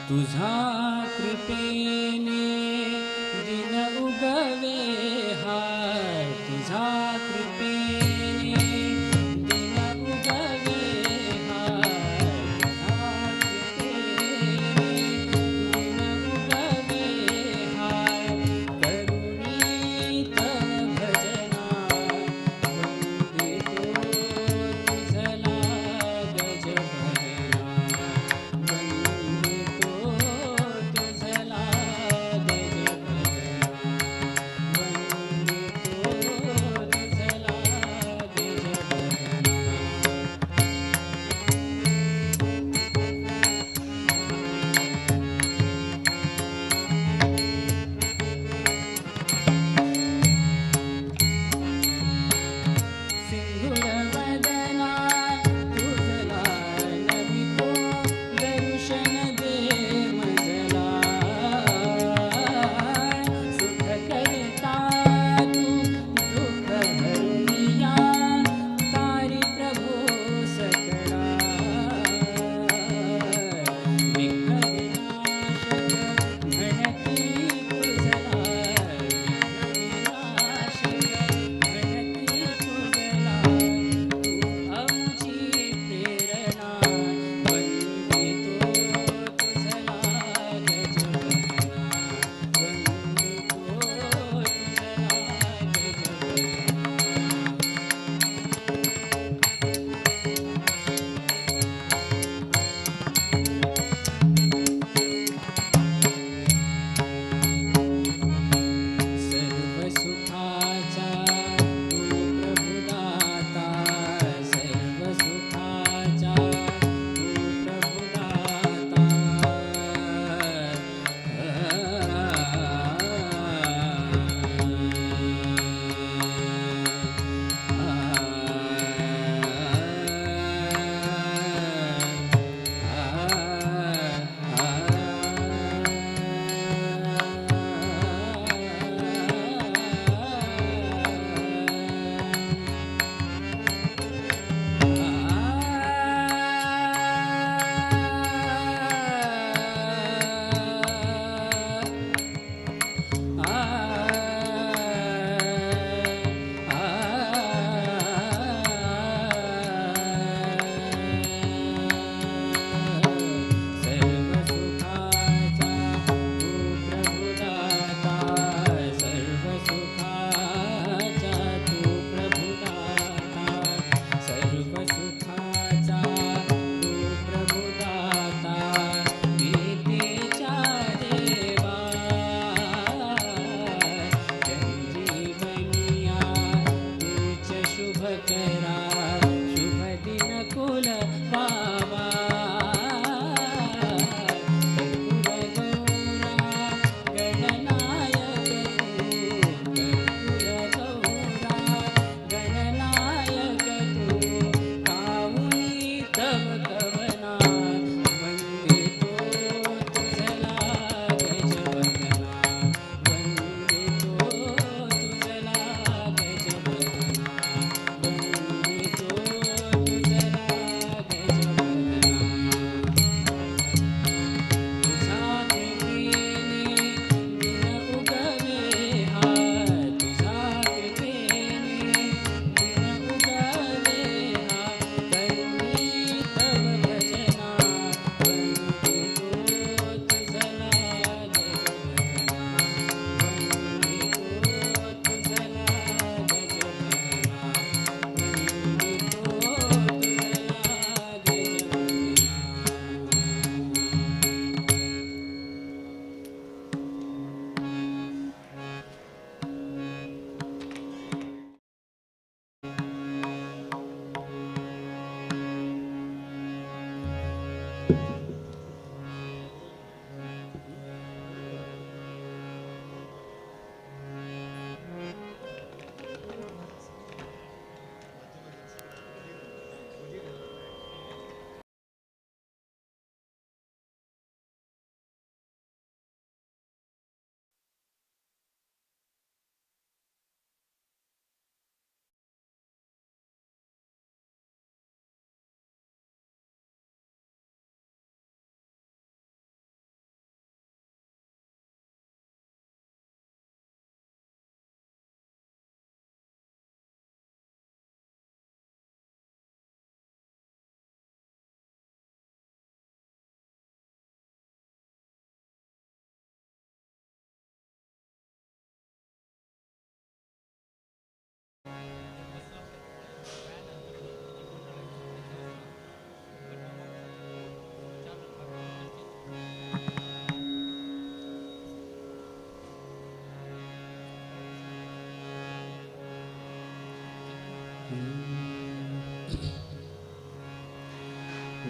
तुझा कृपेने दिन उगवे हाय, तुझा कृपेने दिन उगवे हाय, तुझा कृपेने दिन उगवे हाय, करुणी तव भजना वंदितो तुझला गज भजना, वंदितो तुझला गज भजना, वंदितो तुझला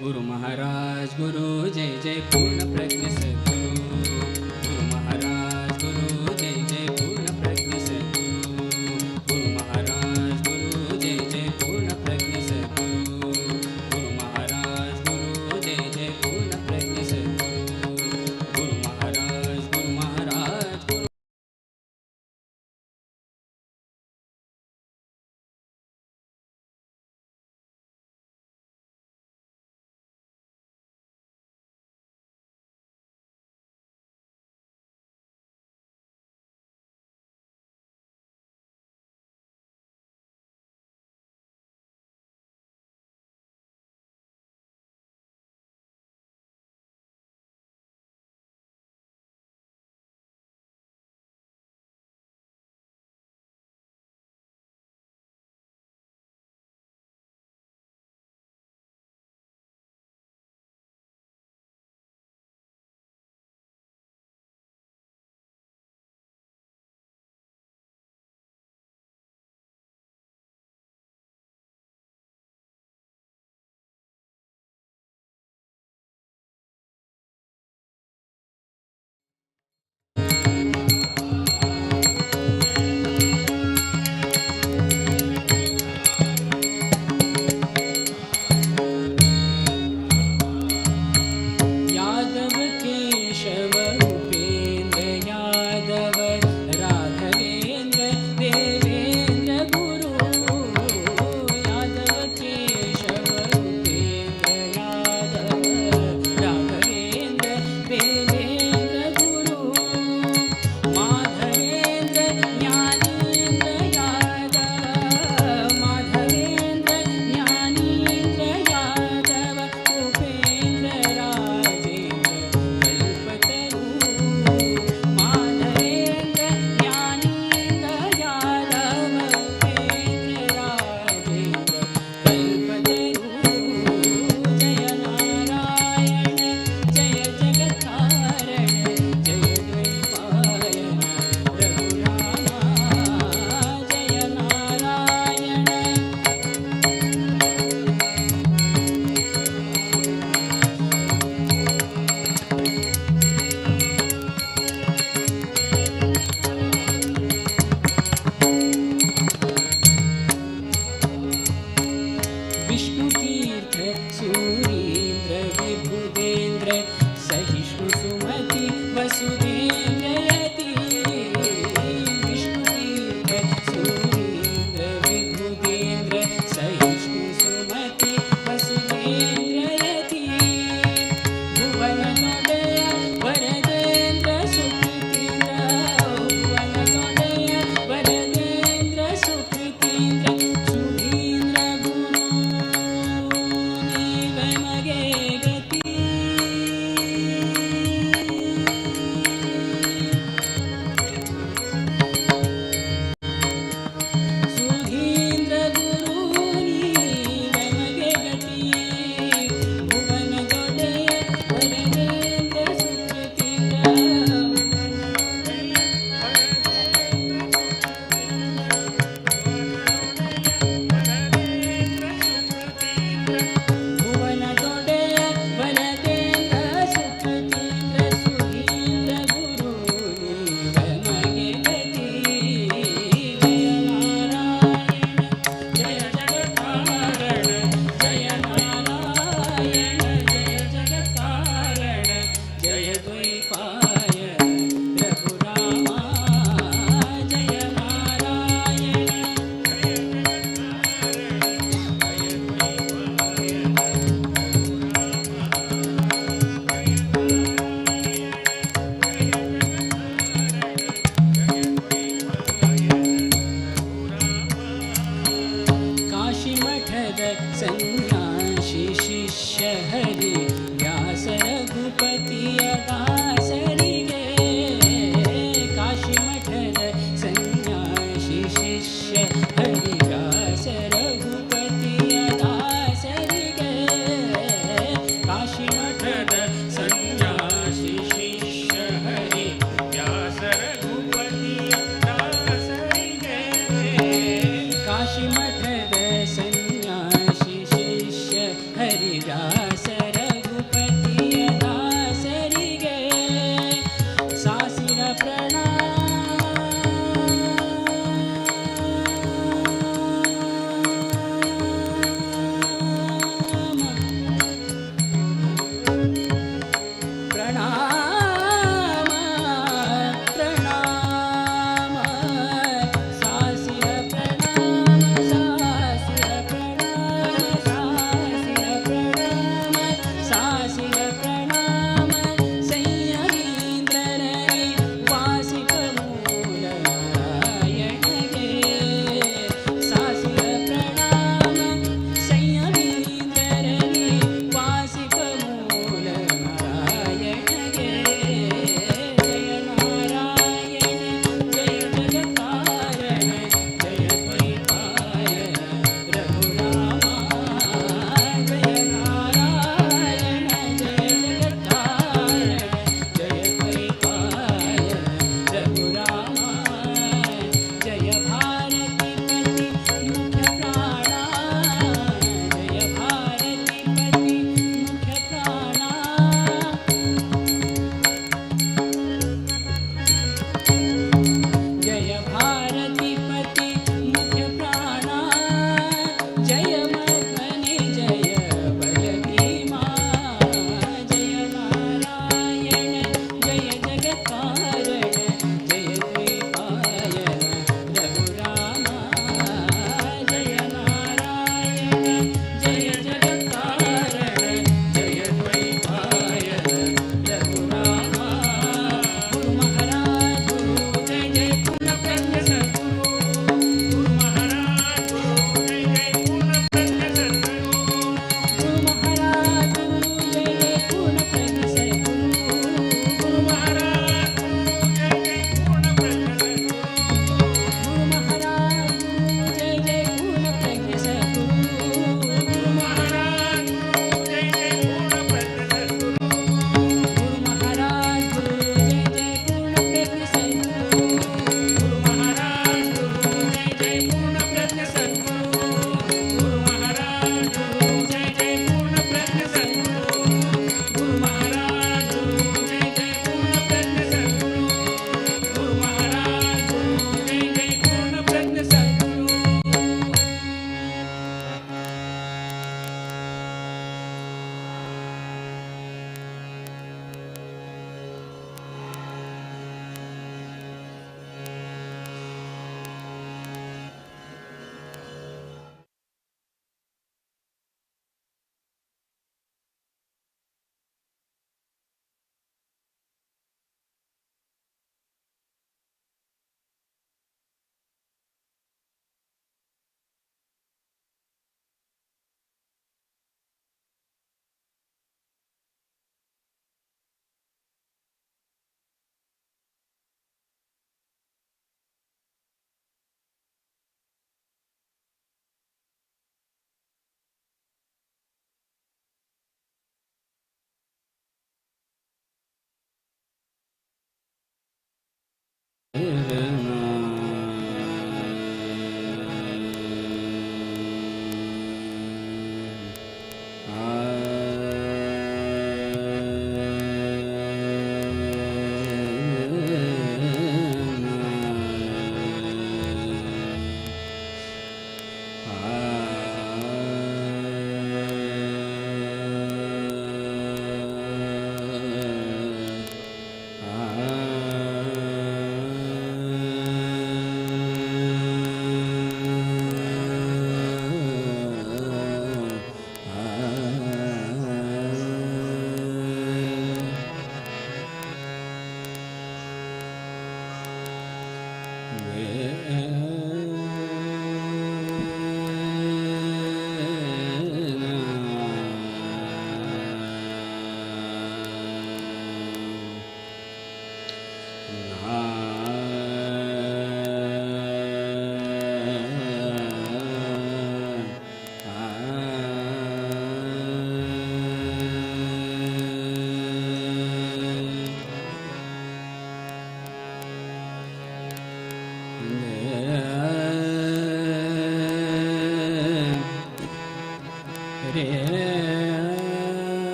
गुरु महाराज गुरु जय जय पूर्ण प्रज्ञ सद्गुरु। गुरु महाराज गुरु जय जय पूर्ण प्रज्ञ सद्गुरु। गुरु महाराज गुरु जय जय पूर्ण प्रज्ञ सद्गुरु। गुरु महाराज गुरु जय जय पूर्ण प्रज्ञ सद्गुरु। गुरु महाराज गुरु।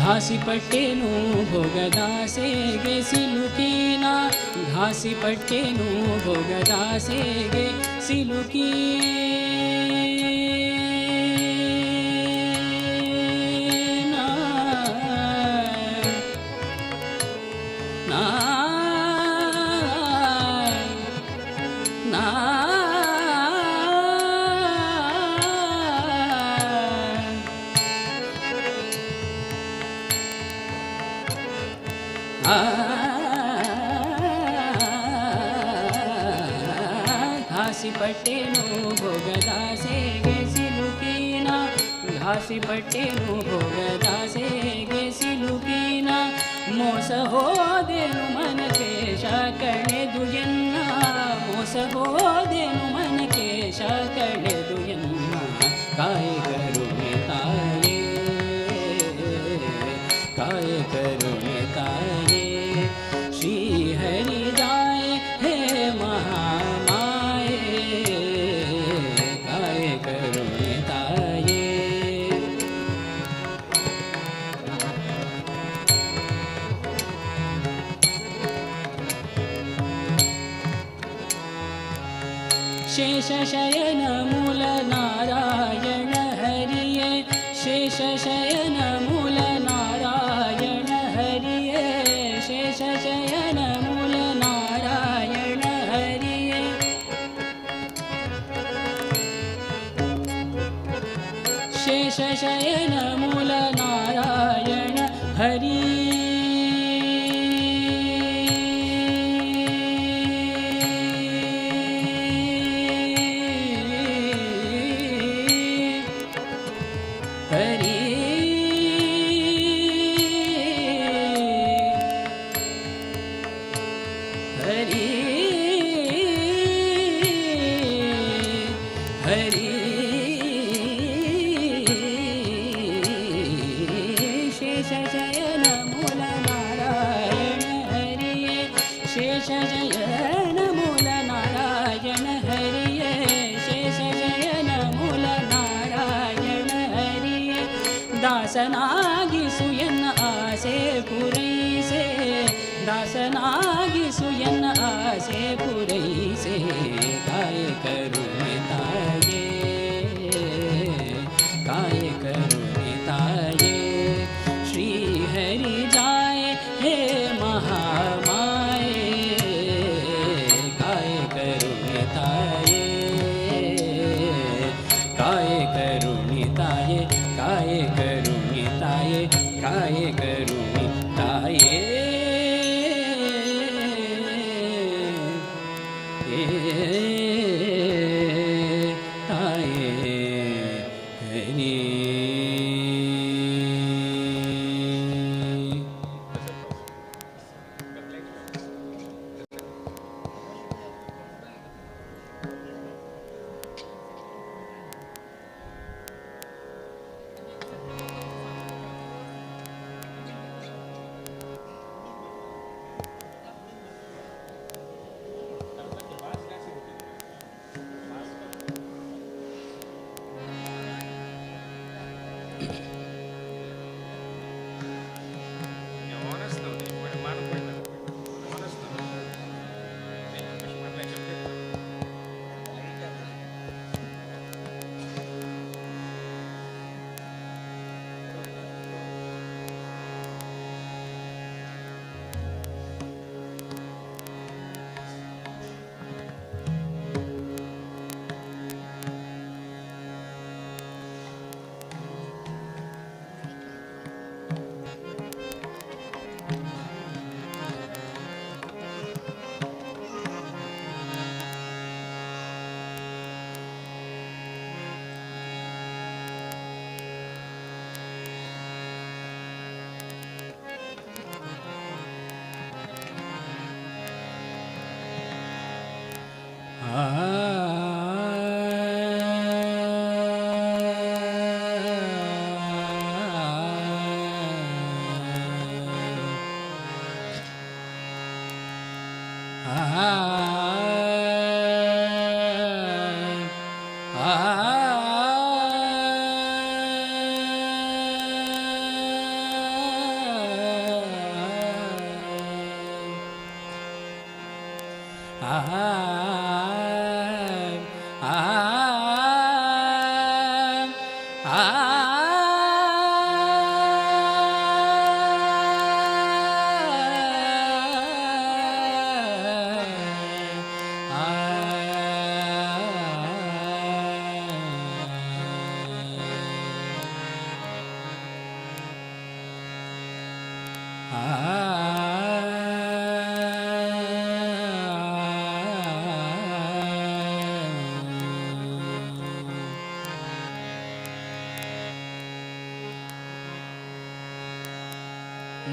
घासीपट्टेनु भोगदासेगे सिलुकीना घासीपट्टेनु भोगदासेगे सिलुकीना ना ना घासीपट्टेनु भोगदासेगे सिलुकीना घासीपट्टेनु भोगदासेगे सिलुकीना ಮೋಸ ಹೋದೆನು ಮನಕ್ಕೆ ಕಳೆದು ಎನ್ನ ಮೋಸ ಹೋದೆನು ಮನಕ್ಕೆ ಕಳೆದು ಎನ್ನ ಕಾಯ ಕರುಣೆ ತಾಯೇ ಕಾಯ ಕರುಣೆ ತಾಯೇ ಶ್ರೀ ಹರಿ ಜಾಯ ಹೇ ಮಹಾಮಾಯೇ ಕಾಯ ಕರುಣೆ ತಾಯೇ शेषशयन मूल नारायण हरिये शेषशयन मूल नारायण हरिये हरि दासनागिसुयन आसे पुरैसे दासनागिसुयन आसे पुरैसे काय करुणे ताये काय करुणे ताये श्री हरि जाय हे महामाये काय करुणे ताये काय करुणे ताये काय करुणे ताये काय करुणे ताये ताये हरि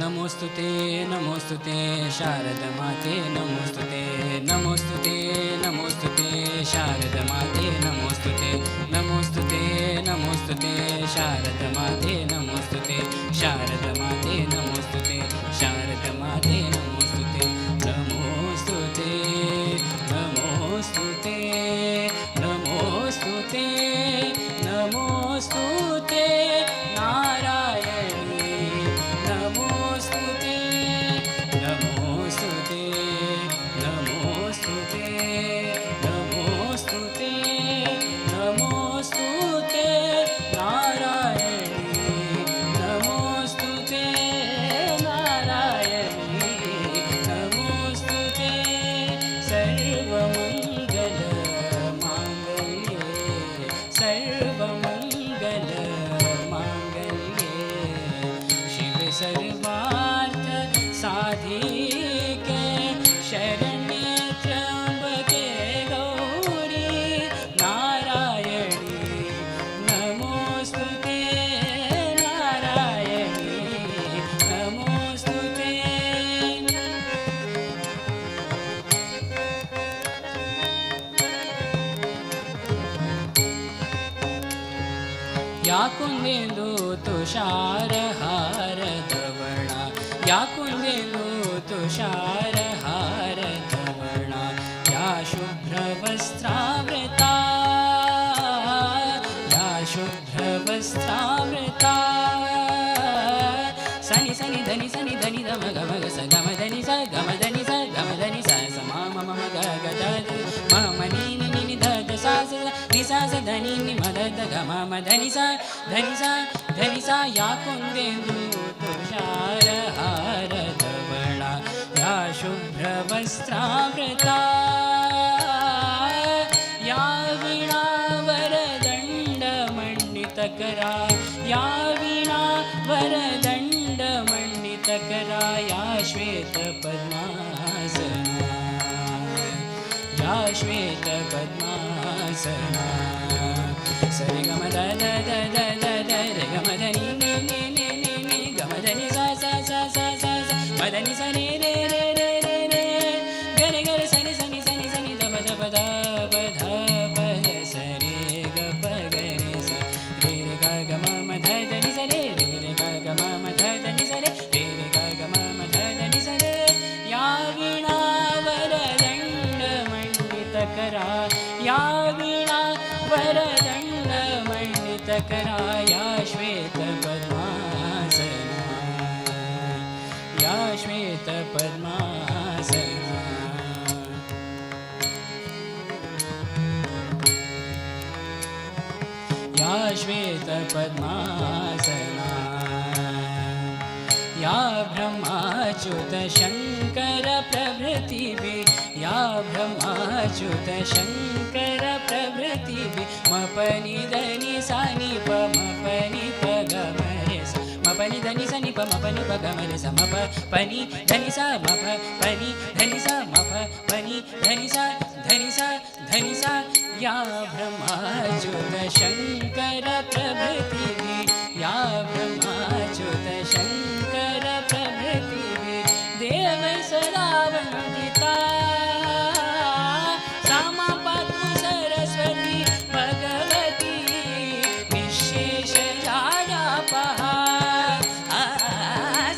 नमोस्तुते नमोस्तुते शारद माते नमोस्तुते नमोस्तुते नमोस्तुते शारद माते नमोस्तुते नमोस्तुते नमोस्तुते शारद माते नमोस्तुते शारद माते नमोस्तुते शारद माते नमोस्तुते नमोस्तुते नमोस्तुते नमोस्तुते नमोस्तुते नारायणी नमोस्तुते नमोस्तुते नमोस्तुते नमोस्तुते नमोस्तुते नारायणी नमोस्तुते सर्वार्थ साधिके शरण्ये त्र्यंबके गौरी नारायणी नमोस्तुते नारायणी नमोस्तुते। या कुंदेंदु तुषारहार धवळा या कुंदेंदु तुषारहार धवळा या शुभ्रवस्त्रावृता या शुभ्रवस्त्रावृता सनि सनि धनि धम ग म ग स ग म धनि स ग म धनि स ग म धनि स स म म म ग ग द म म नि नि नि नि ध ध सा स नि सा स धनि नि म ध ध ग म म धनि सा या कुंदेंदु तुषारहार धवळा या शुभ्रवस्त्रावृता या वीणा वरदंड मंडितकरा या वीणा वरदंड मंडितकरा या श्वेत पद्मासना या श्वेत पद्मासना सरे ग म द द द द द द रे ग म ध नि नि नि नि नि नि ग म ध नि सा सा सा सा सा सा म ध नि सा नि रे रे रे रे रे ग रे ग रे स नि स नि स नि स नि द ब द ब द ब ध ब स रे ग प ग रे स रे रे ग ग म म ध ध नि स रे रे रे ग ग म म ध ध नि स रे रे रे ग ग म म ध ध नि स रे या वीणा वरदंड मंडितकरा या वीणा वरदंड मंडितकरा या श्वेत पद्मासना या श्वेत पद्मासना या श्वेत पद्मासना या ब्रह्माच्युत शंकर प्रभृतिभि या ब्रह्माच्युत शंकर प्रभृतिभि म पनि धनि सा नि प म पनि प ग म रे स म पनि धनि सा नि प म पनि प ग म रे स म प पनि धनि सा म प पनि धनि सा म प पनि धनि सा धनि सा या ब्रह्माच्युत शंकर प्रभृतिभि या ब्रह्माच्युत शंकर प्रभृतिभि देव सदा वंदिता सामा पातु सरस्वती भगवती विशेष जाडापहा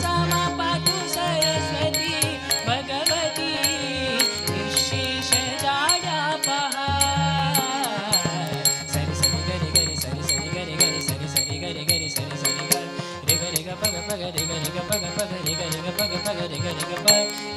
सामा पातु सरस्वती भगवती विशेष जाडापहा सरि सरि गरि गरि सरि सरि गरि गरि सरि सरि गरि गरि सरि सरि ग रे ग रे ग प ग प ग रे ग रे ग प ग प ग रे ग रे ग प ग प ग रे ग रे ग प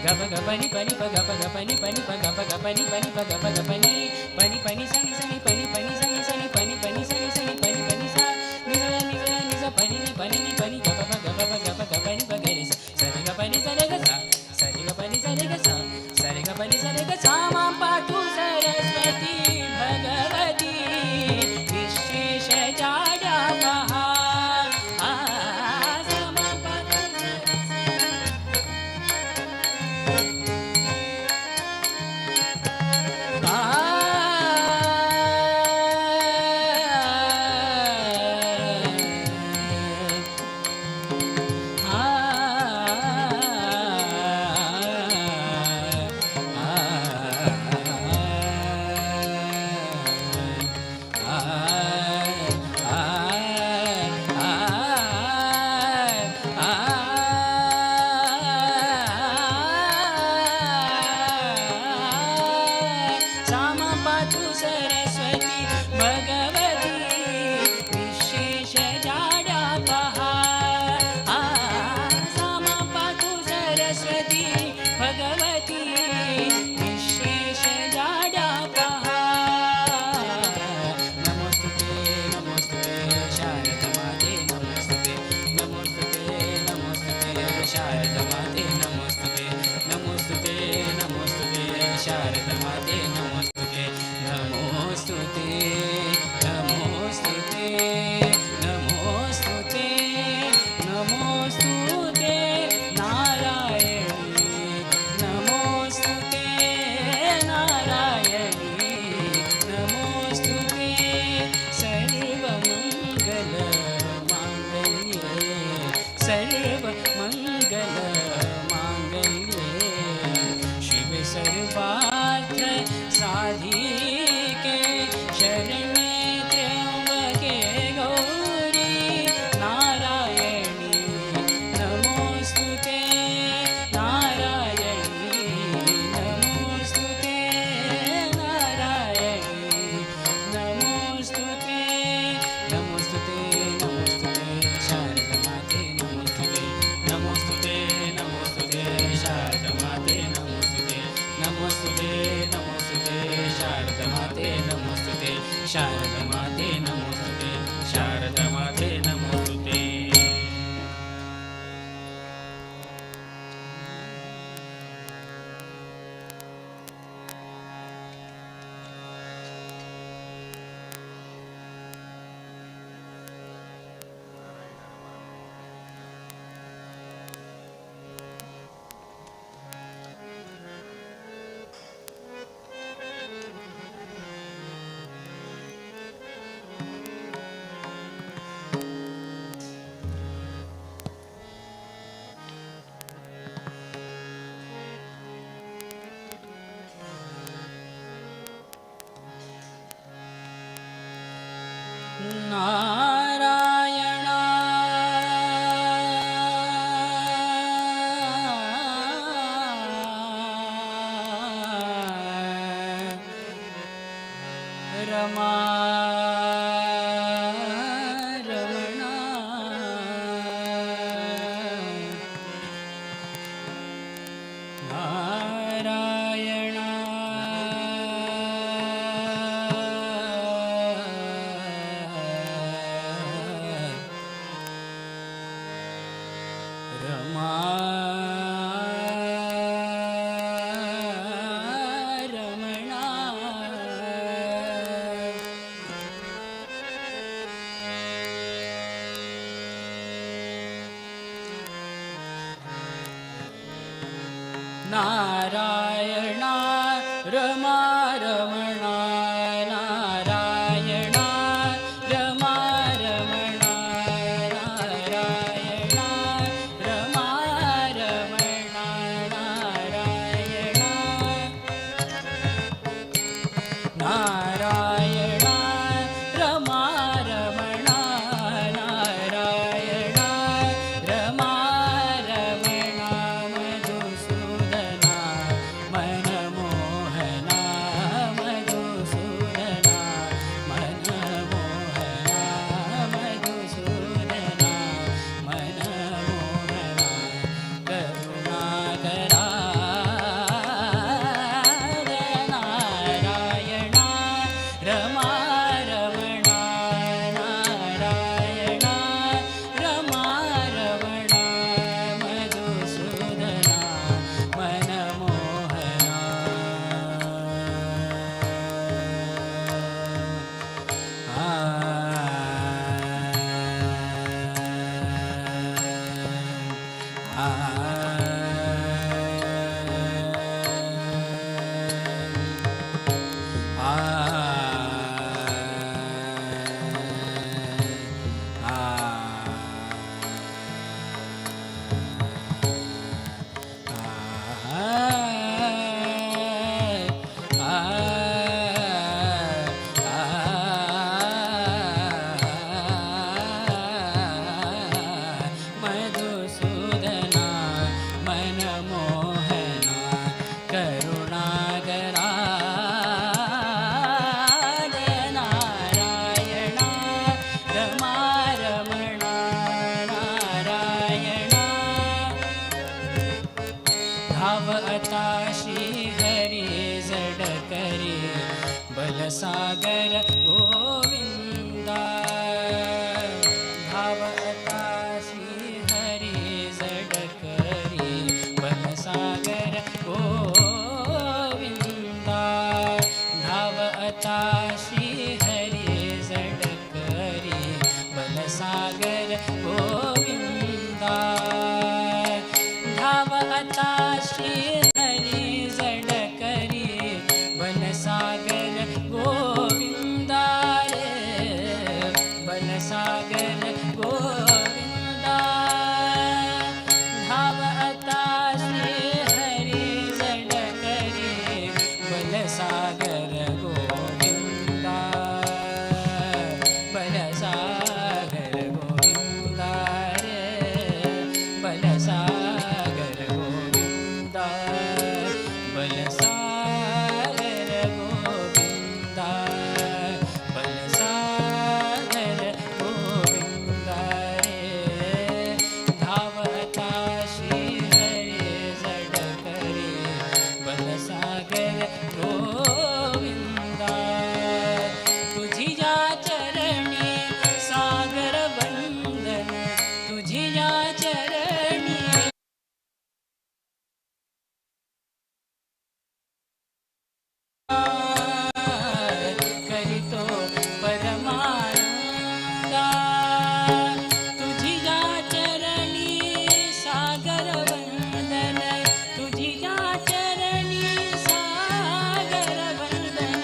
ग प ग प नि प नि प ग प ग प नि प नि प ग प ग प नि प नि प ग प ग प नि प नि प नि स नि स नि प नि प नि स नि स नि प नि प नि स नि स नि प नि प नि सा नि स नि स नि स प नि नि प नि नि प नि ग प प ग प प ग प ग प नि प ग रे स स रे ग प नि स रे ग सा स रे ग प नि स रे ग सा स रे ग प नि स रे ग सा मा पातु सरस्वती भगवती विशेष जाडापहा नमोस्तुते सर्व मंगल मांगल्ये शिव सर्वार्थ साधिके शरण्ये त्र्यंबके गौरी नारायणी नमोस्तुते नारायणी नमोस्तुते नारायणी नमोस्तुते नमोस्तुते नमोस्तुते शारदा माते नमोस्तुते नमोस्तुते नमोस्तुते शारदा माते नमोस्तुते नमोस्तुते नमोस्तुते शारदा माते नमोस्तुते शारदा माते नमोस्तुते शारदा माते नमोस्तुते नारायण रमा रमण नारायण रमा रमण नारायण रमा रमण नारायण रमा रमण नारायण रमा रमण नारायण नारायण रमा रमण नारायण रमा रमण मधुसूदना मनमोहना मधुसूदना मनमोहना मधुसूदना मनमोहना करुणाकरा नारायण रमा रमण नारायण रमा रमण मधुसूदना मनमोहना मधुसूदना मनमोहना करुणाकरा नारायण रमा रमण नारायण धावता श्री हरि जड करी बलसागर गोविंदा धावता श्री हरि जड करी बलसागर गोविंदा धावता श्री हरि जड करी बलसागर गोविंदा धावता श्री हरि जड करी बलसागर गोविंदा बलसागर गोविंदा बलसागर गोविंदा बलसागर गोविंदा रे धावता श्री हरी जड करे बलसागर गोविंदा तुझी या चरणी सागर वंदन तुझी या चरणी करितो परमानंदा तुझी या चरणी सागर वंदन तुझी या चरणी सागर वंदन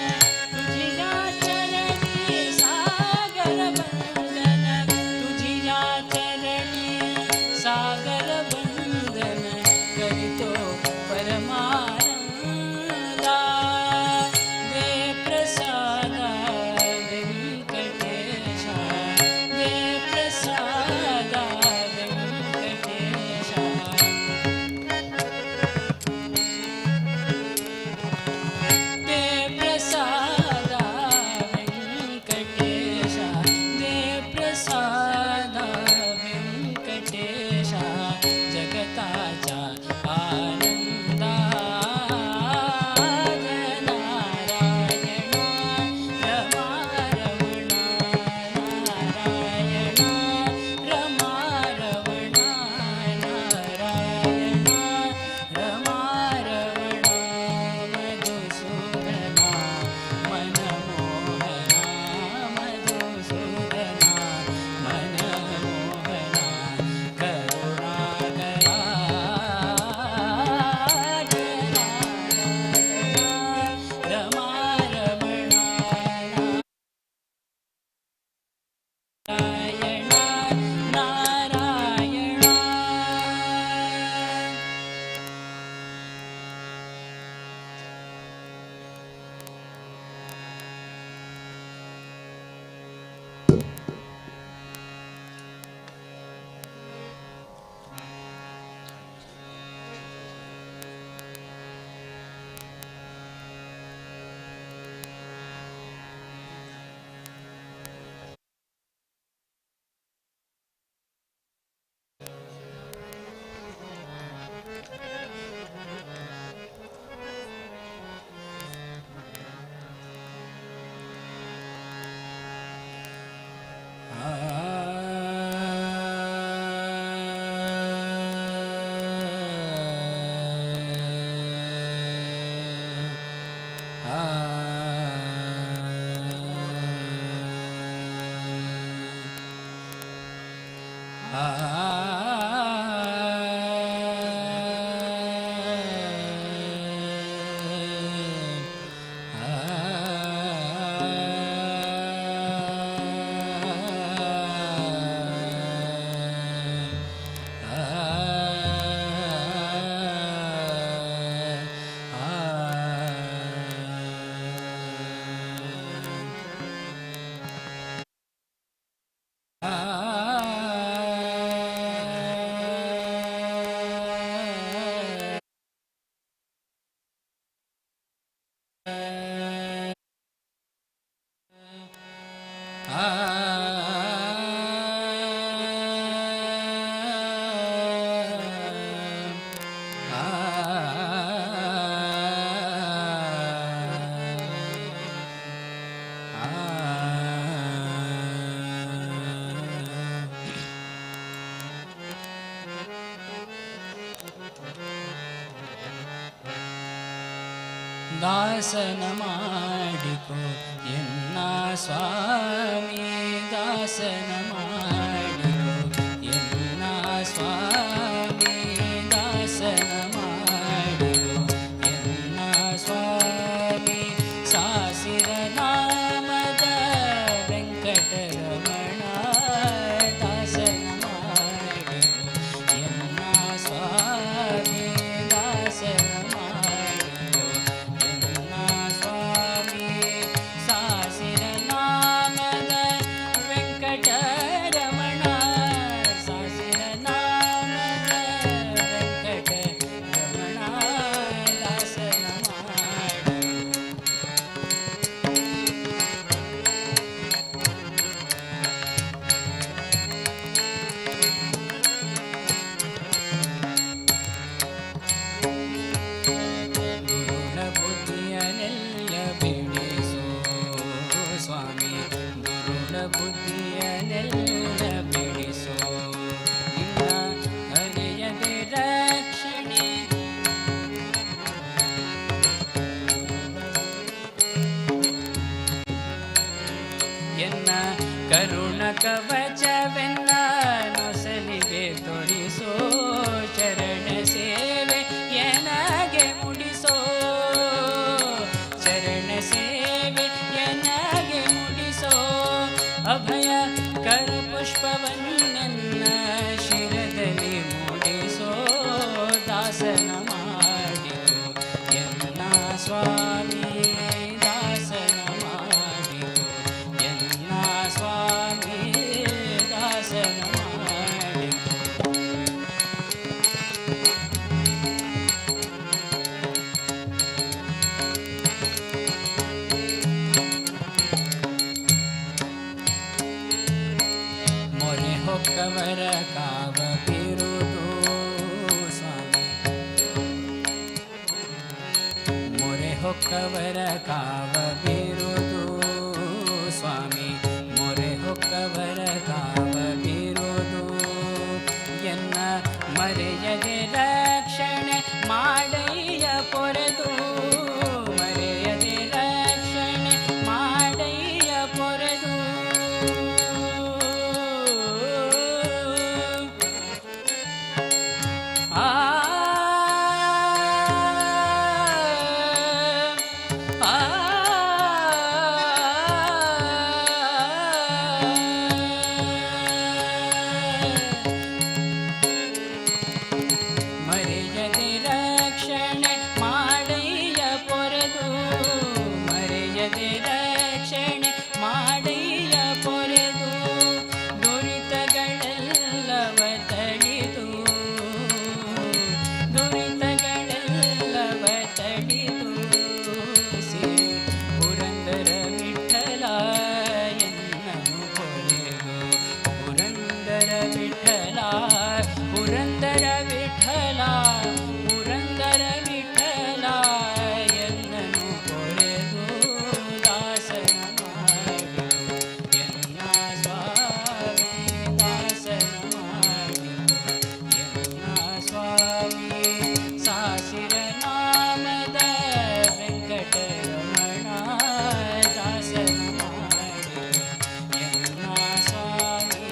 तुझी या चरणी सागर वंदन तुझी या चरणी सागर वंदन करितो परमानंदा दे प्रसादा वेंकटेशा दे प्रसादा वेंकटेशा दे प्रसादा वेंकटेशा दे प्रसादा वेंकटेशा जगताचा आनंदा जय नारायण रमा रमण नारायण रमा रमण नारायण रमा रमण मधुसूदना मनमोहना मधुसूदना मनमोहना करुणाकरा जय नारायण रमा रमण नारायण नारायण ದಾಸನ ಮಾಡಿಕೋ ಎನ್ನ ಸ್ವಾಮಿ ದಾಸನ ಮಾಡಿಕೋ ಎನ್ನ ಸ್ವಾಮಿ ದಾಸನ ಮಾಡಿಕೋ ಎನ್ನ ಸ್ವಾಮಿ ಸಾಸಿರ ನಾಮದ ವೆಂಕಟರಮಣ ದಾಸನ ಮಾಡಿಕೋ ಎನ್ನ ಸ್ವಾಮಿ ದಾಸನ ಸಾಸಿರ ನಾಮದ ವೆಂಕಟ ಕವಚವೆನ್ನ ನೊಸಲಿಗೆ ತೊಡಿಸೋ ಚರಣ ಸೇವೆ ಎನಗೆ ಮುಡಿಸೋ ಚರಣ ಸೇವೆ ಎನಗೆ ಮುಡಿಸೋ ಅಭಯ ಕರ ಪುಷ್ಪವನ್ನೆನ್ನ ಶಿರದಲ್ಲಿ ಮೂಡಿಸೋ ದಾಸನ ಮಾಡಿತು ಎನ್ನ ಸ್ವಾಮಿ ದಾಸನ ಮಾಡಿತು ಎನ್ನ ಸ್ವಾಮಿ ದಾಸನ ಮಾಡಿತು ಮೊರೆ ಹೊಕ್ಕವರ ಕಾವ ಬಿರುದು ಸ್ವಾಮಿ ಮೊರೆ ಹೊಕ್ಕವರ ಕಾವ ಬಿರುದು ಸ್ವಾಮಿ ಮೊರೆ ಹೊಕ್ಕವರ ಕಾವ ಬಿರುದು ಎನ್ನ ಮರೆಯದೆ ರಕ್ಷಣೆ ಮಾಡಯ್ಯ ಪೊರೆದು ಮರೆಯದೆ ರಕ್ಷಣೆ ಮಾಡಯ್ಯ ಪೊರೆದು ಆ ಮರೆಯದೆ ರಕ್ಷಣೆ ಮಾಡಯ್ಯ ಪೊರೆದು ಮರೆಯದೆ ರಕ್ಷಣೆ ಮಾಡಯ್ಯ ಪೊರೆದು ದುರಿತಗಳೆಲ್ಲವ ತಡಿದು ದುರಿತಗಳೆಲ್ಲವ ತಡಿದು ಪುರಂದರ ವಿಠಲ ಎನ್ನನು ಪೊರೆದು ಪುರಂದರ ವಿಠಲ ಪುರಂದರ ವಿಠಲ ಪುರಂದರ ವಿಠಲ ಎನ್ನನು ಪೊರೆದು ದಾಸನ ಮಾಡಿತು ಎನ್ನ ಸ್ವಾಮಿ ದಾಸನ ಮಾಡಿತು ಎನ್ನ ಸ್ವಾಮಿ ಸಾಸಿರ ನಾಮದ ವೆಂಕಟರಮಣ ದಾಸನ ಮಾಡಿತು ಎನ್ನ ಸ್ವಾಮಿ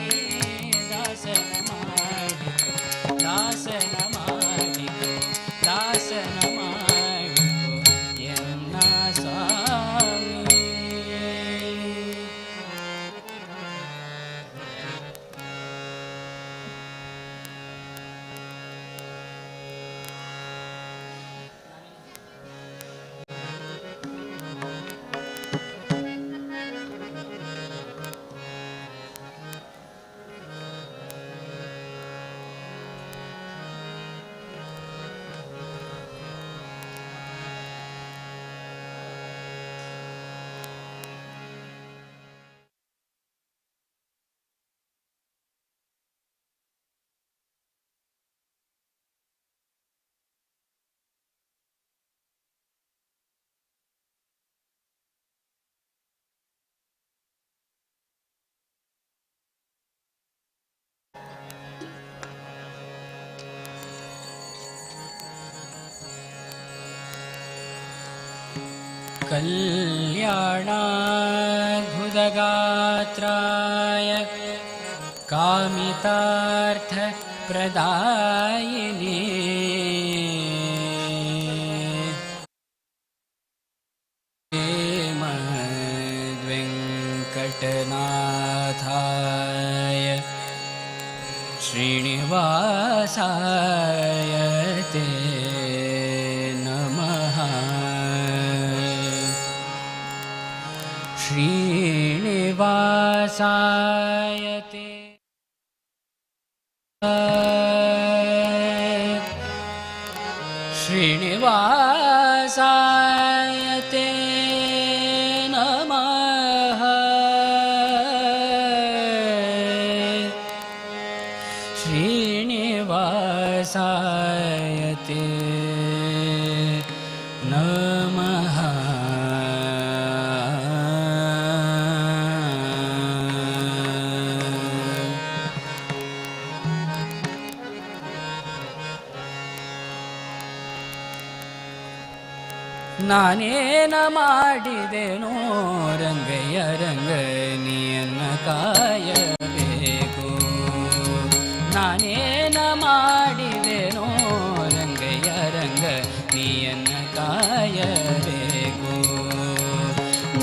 ದಾಸನ ಮಾಡಿತು ದಾಸನ ಮಾಡಿತು ದಾಸನ ಮಾಡಿತು ಎನ್ನ ಸ್ವಾಮಿ कल्याणाद्भुतगात्राय कामितार्थप्रदायिने मद्वेङ्कटनाथाय श्रीनिवासाय ते नमः श्रीनिवासाय ते श्रीनिवासाय ते नमः श्रीनिवासाय ते नमः ನಾನೇನ ಮಾಡಿದೆನೋ ರಂಗಯ್ಯ ರಂಗ ನೀಯನ್ನ ಕಾಯಬೇಕು. ನಾನೇನ ಮಾಡಿದೆನೋ ರಂಗಯ್ಯ ರಂಗ ನೀಯನ್ನ ಕಾಯಬೇಕು.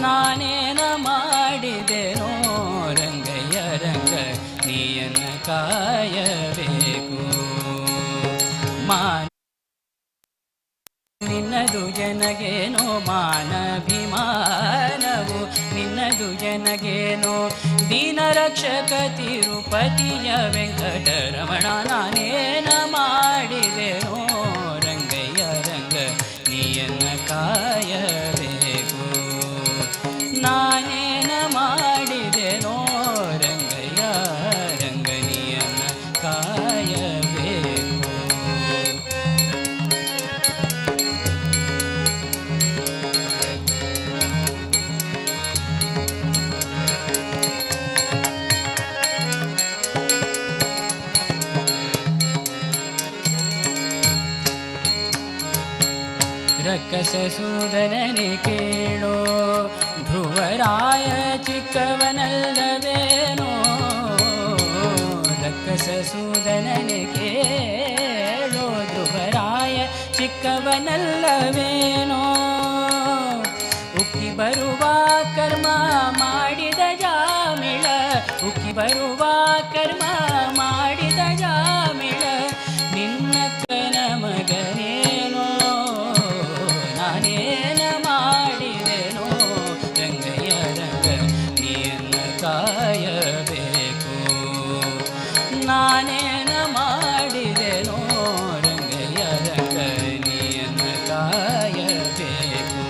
ನಾನೇನ ಮಾಡಿದೆನೋ ರಂಗಯ್ಯ ರಂಗ ನೀಯನ್ನ ಕಾಯಬೇಕು. ನಿನ್ನದು ಜನಗೇನೋ ಮಾನಭಿಮಾನವು, ನಿನ್ನದು ಜನಗೇನೋ ದೀನರಕ್ಷಕ ತಿರುಪತಿಯ ವೆಂಕಟರಮಣ. ನಾನೇನ ಮಾಡಿದೆನೋ ರಂಗಯ್ಯ ರಂಗ ನೀಯನ್ನ ಕಾಯಬೇಕು. ನಾನೇನ ಮಾಡಿದೆನೋ ರಂಗಯ್ಯ ರಂಗ ನೀಯನ್ನ ಕಾಯಬೇಕು. ರಕ್ಕಸ ಸೂದರನೆ ಕೇಳೋ ಧ್ರುವರಾಯ ಚಿಕ್ಕವನಲ್ಲವೇನೋ. ರಕ್ಕಸ ಸೂದರನೆ ಕೇಳೋ ಧ್ರುವರಾಯ ಚಿಕ್ಕವನಲ್ಲವೇನೋ. ಉಕ್ಕಿ ಬರುವ ಕರ್ಮ ಮಾಡಿದ ಜಾಮಿಳ, ಉಕ್ಕಿ ಬರುವ ಕರ್ಮ ಮಾಡಿದ ಜಾಮಿಳ ನಿನ್ನಕ್ಕನ ಮಗನೇನೋ. ನಾನೇನ ಮಾಡಿದೆನೋ ರಂಗಯ್ಯ ರಂಗ ನೀಯನ್ನ ಕಾಯಬೇಕು. ನಾನೇನ ಮಾಡಿದೆನೋ ರಂಗಯ್ಯ ರಂಗ ನೀಯನ್ನ ಕಾಯಬೇಕು.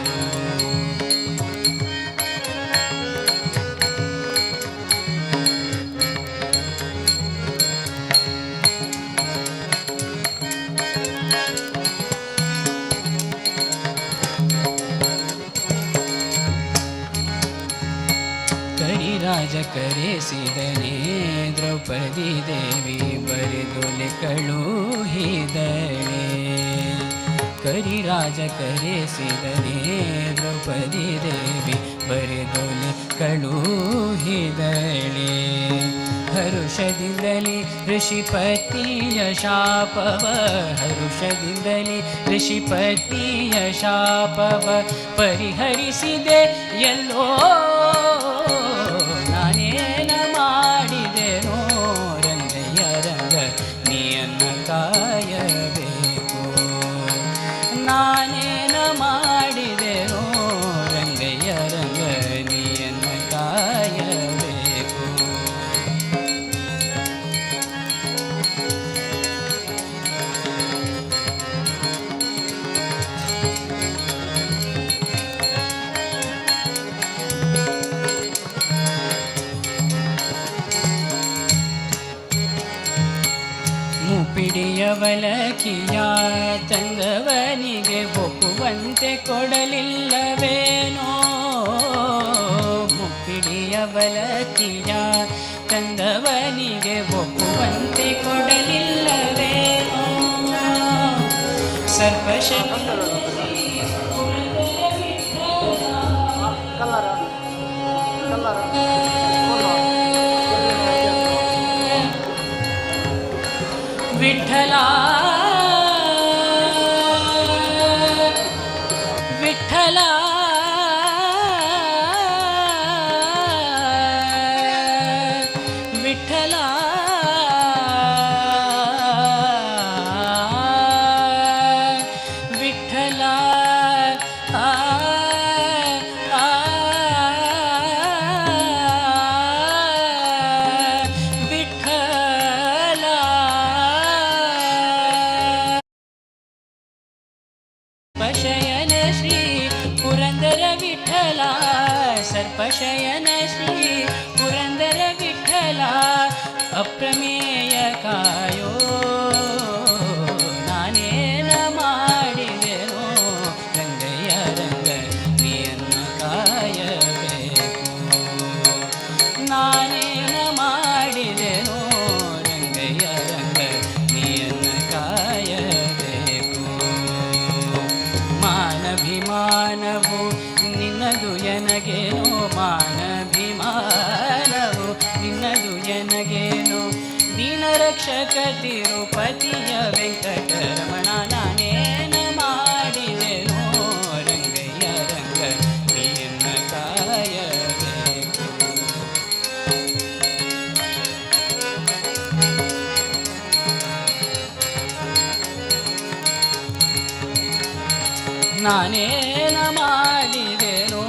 ಕರಿರಾಜ ಕರೆಸಿದನೇ ದ್ರೌಪದಿ ದೇವಿ ಬರೆದೊಲೆ ಕಳುಹಿದಳೆ. ಕರಿರಾಜ ಕರೆಸಿದನೇ ದ್ರೌಪದಿ ದೇವಿ ಬರೆದೊಲೆ ಕಳುಹಿದಳೆ. ಹರುಷದಿಂದಲೇ ಋಷಿಪತಿಯ ಶಾಪವ, ಹರುಷದಿಂದಲೇ ಋಷಿಪತಿಯ ಶಾಪವ ಪರಿಹರಿಸಿದೆ ಎಲ್ಲೋ. ನಾನೇನ ಮಾಡಿದೆನೋ ರಂಗಯ್ಯ ರಂಗ ನೀಯನ್ನ ಕಾಯಬೇಕು. ನಾನೇನ ಮಾಡಿದೆನೋ ರಂಗಯ್ಯ ರಂಗ ನೀಯನ್ನ ಕಾಯಬೇಕು. ಮುಪಿಡಿಯವಲಕಿಯ ತಂದವನಿಗೆ ಒಪ್ಪುವಂತೆ ಕೊಡಲಿಲ್ಲವೇನೋ. ಮುಪಿಡಿಯವಲಕಿಯ ತಂದವನಿಗೆ ಒಪ್ಪುವಂತೆ ಕೊಡಲಿಲ್ಲವೇನೋ. ಸರ್ಪಶಕ್ತಿ ವಿಠಲ ವಿಠಲ ವಿಠಲ ವಿಠಲ ಸರ್ಪಶಯನ ಶ್ರೀ ಪುರಂದರ ವಿಠಲ, ಸರ್ಪಶಯನ ಶ್ರೀ ಪುರಂದರ ವಿಠಲ ಅಪ್ರಮೇಯ ಕಾಯೋ. ನಾನೇನ ಮಾಡಿದೆನೋ ರಂಗಯ್ಯ ರಂಗ ನೀಯನ್ನ ಕಾಯಬೇಕು. ನಾನೇನ ಮಾಡಿದೆನೋ ರಂಗಯ್ಯ ರಂಗ ನೀಯನ್ನ ಕಾಯಬೇಕು. ಮಾನಭಿಮಾನ ತಿರುಪತಿಯ ವೆಂಕಟರಮಣ ನಾನೇನ ಮಾಡಿದೆನೋ ರಂಗಯ್ಯ ರಂಗ ನಿನ್ನ ಕಾಯಬೇಕು. ನಾನೇನ ಮಾಡಿದೆನೋ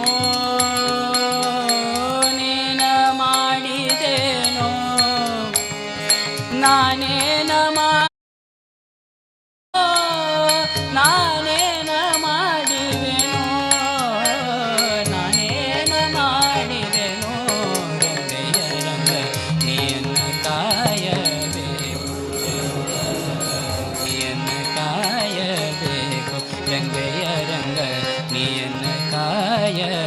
ನೀನ ಮಾಡಿದೆನೋ ನಾನೇನ ನಾನೇನ ಮಾಡಿದೆನೋ ನಾನೇನ ಮಾಡಿದೆನೋ ರಂಗಯ್ಯ ರಂಗ ನಿನ್ನ ಕಾಯಬೇಕು ನಿನ್ನ ಕಾಯಬೇಕು ರಂಗಯ್ಯ ರಂಗ ನಿನ್ನ ಕಾಯಬೇಕು.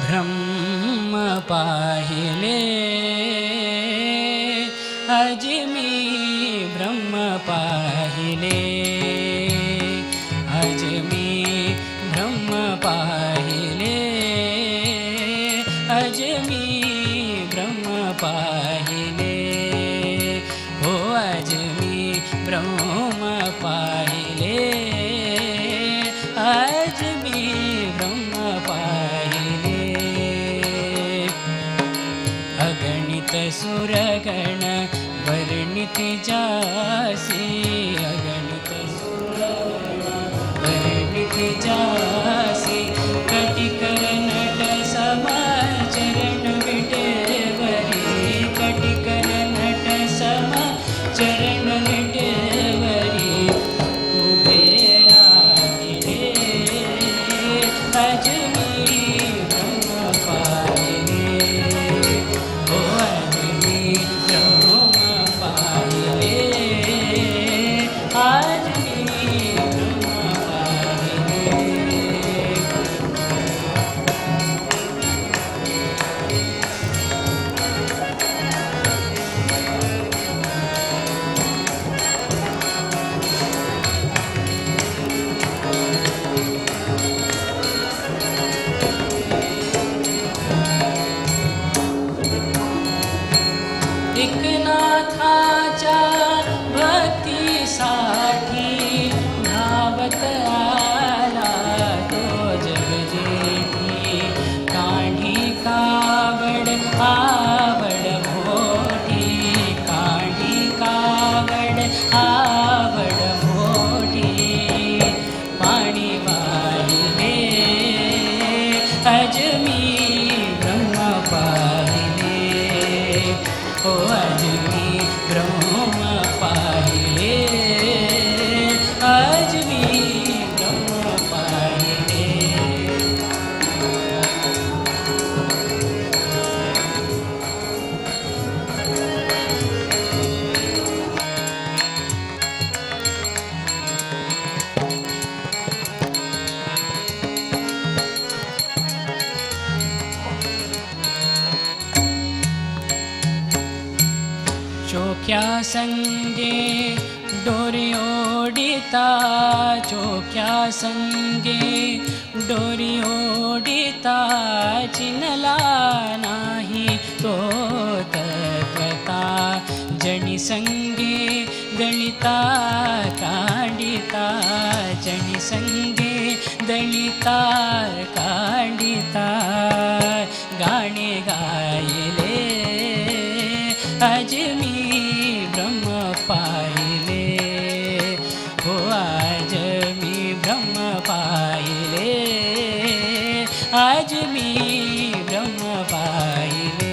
ब्रह्म पाहिले अजमी ब्रह्म पाहिले अजमी ब्रह्म पाहिले अजमी ब्रह्म पाहिले हो अजमी ब्रह्म पाहिले अजमी ब्रह्म पाहिले अगणित सुरगण वर्णित जासी अगणित सुरगण वर्णित जासी कटिकर नट समाचरण विटेवरी कटिकर नट समाचरण विटेवरी उभे राहिले अजमी ब्रह्म पाहिले हो अजमी ब्रह्म पाहिले अजमी ब्रह्म पाहिले संगे डोरी ओडिता चोख्या संगे डोरी ओडिता चिनला नाही तो तत्वता जणी संगे दलिता कांडिता जणी संगे दलिता कांडिता गाणे गायले आज मी ब्रह्म पाहिले हो आज मी ब्रह्म पाहिले आज मी ब्रह्म पाहिले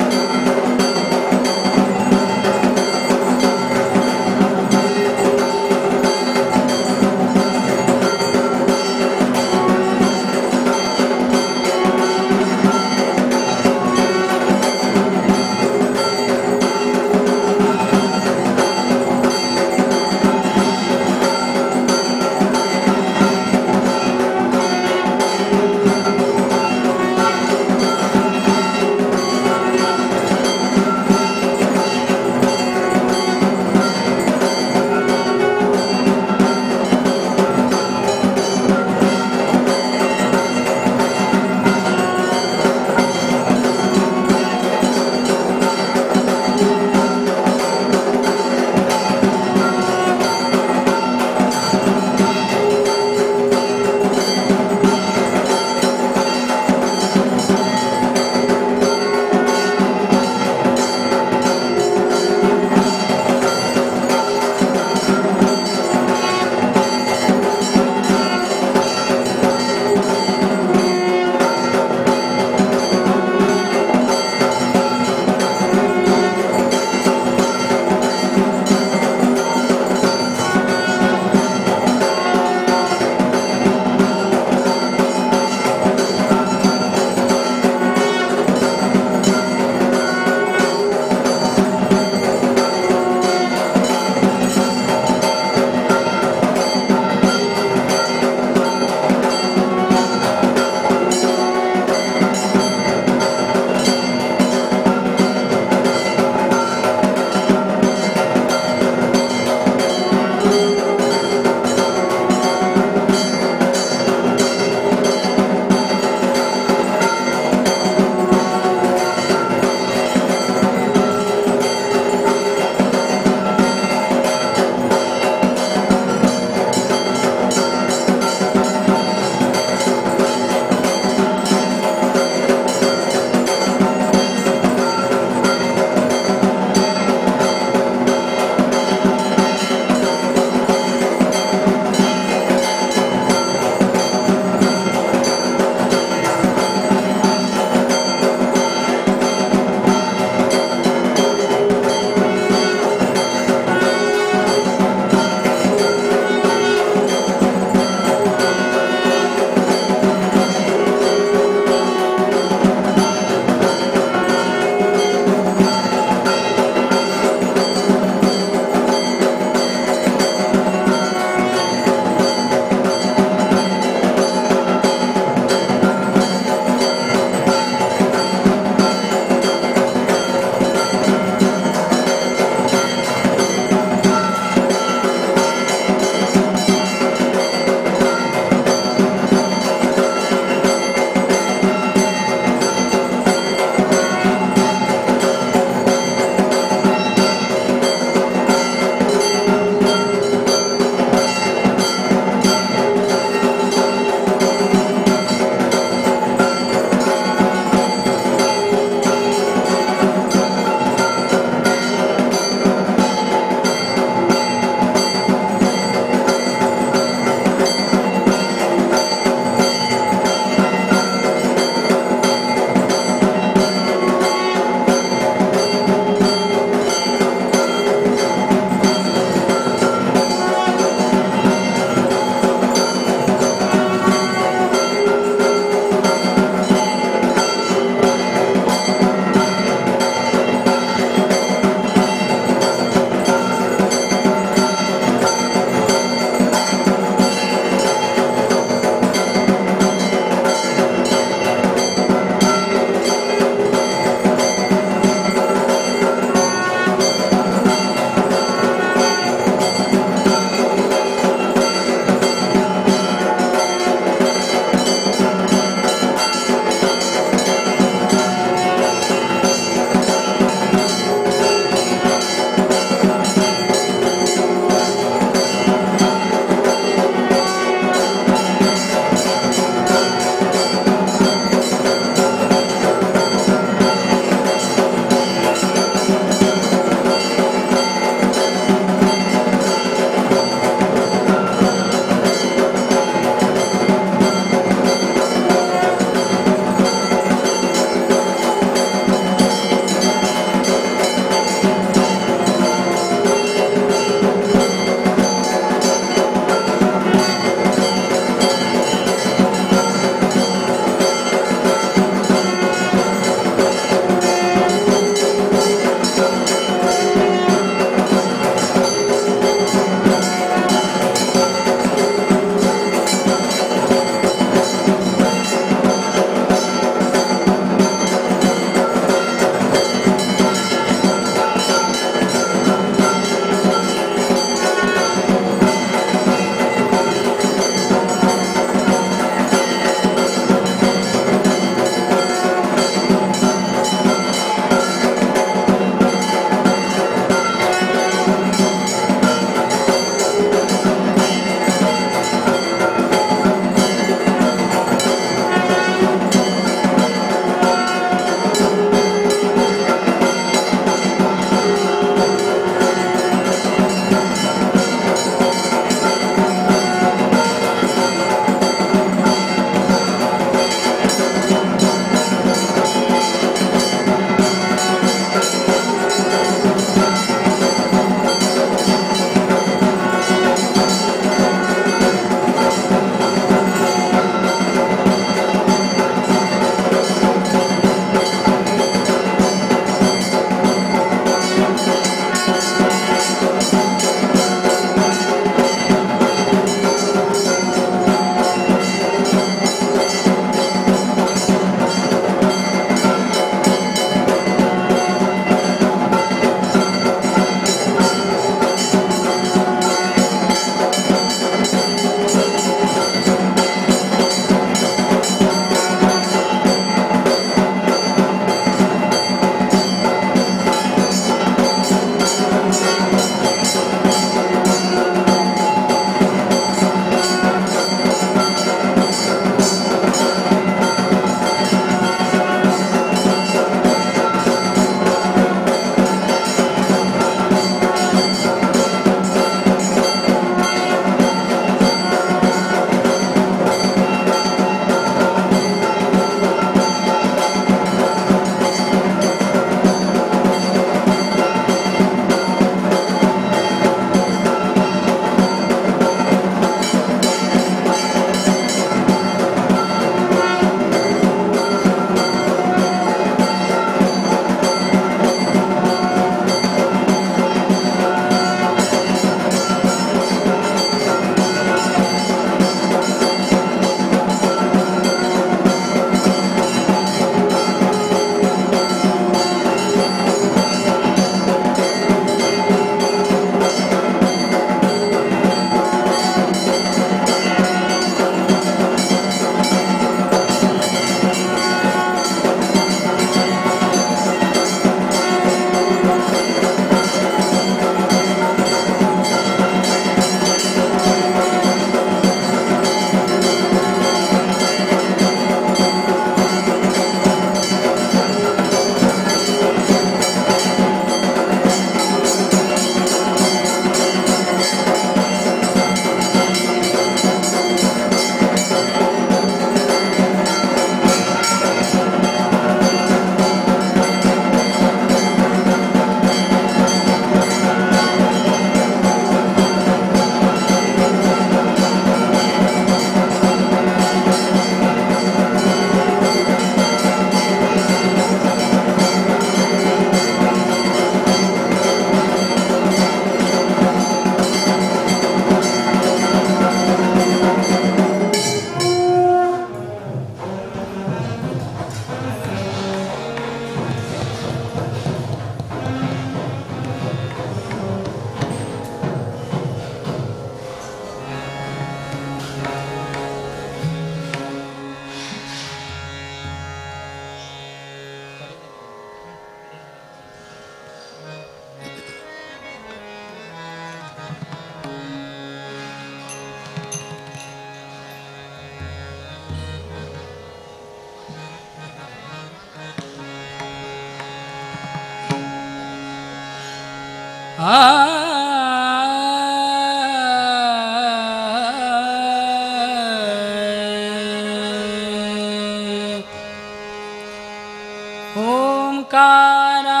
ओंकारा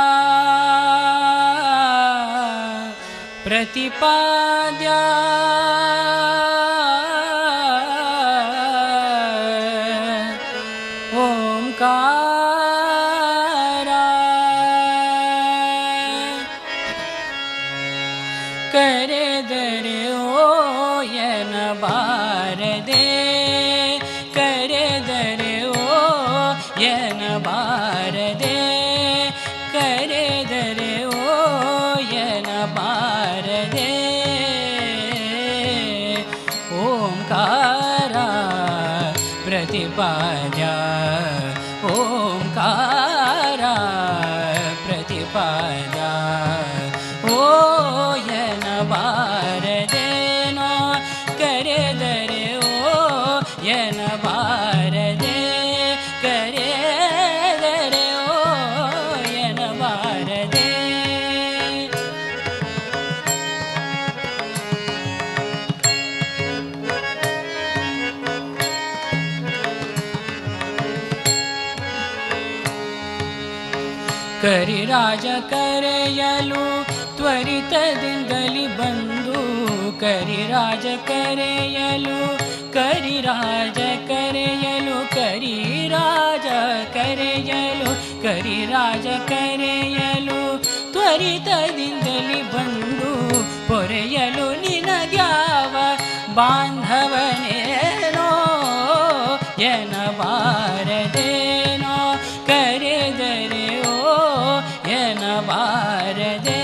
प्रतिपाद्या ओंकारा करे दरे ओ यन बारदे करे दरे ओ यन बारदे करे दरे ओ यन बारदे ओंकारा प्रतिपाद्या ओंकारा प्रतिपाद्या ओ यन बारदेनो करे दरे ओ यन बारदे करे दरे ओ यन बारदे करिराज करेयಲು ತ್ವರಿತದಿಂದಲಿ ಬಂದು ಕರಿರಾಜ ಕರೆಯಲು ಕರಿರಾಜ ಕರೆಯಲು ಕರಿರಾಜ ಕರೆಯಲು ಕರಿರಾಜ ಕರೆಯಲು ತ್ವರಿತದಿಂದಲಿ ಬಂದು ಪೊರೆಯಲು ನಿನಗ್ಯಾವ ಬಾಂಧವನೇನೋ ಎನಬಾರದೇನೋ ಕರೆದರೆ ಓ ಎನಬಾರದೆ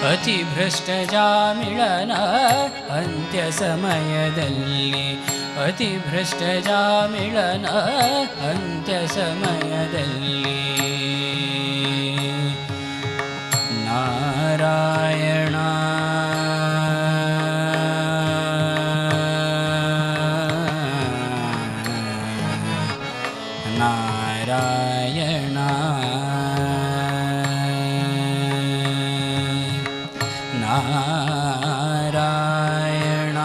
ಅತಿ ಭ್ರಷ್ಟ ಜಾಮಿಳನ ಅಂತ್ಯ ಸಮಯದಲ್ಲಿ ಅತಿ ಭ್ರಷ್ಟ ಜಾಮಿಳನ ಅಂತ್ಯ ಸಮಯದಲ್ಲಿ ನಾರಾಯಣ ನಾರಾಯಣ ನಾರಾಯಣ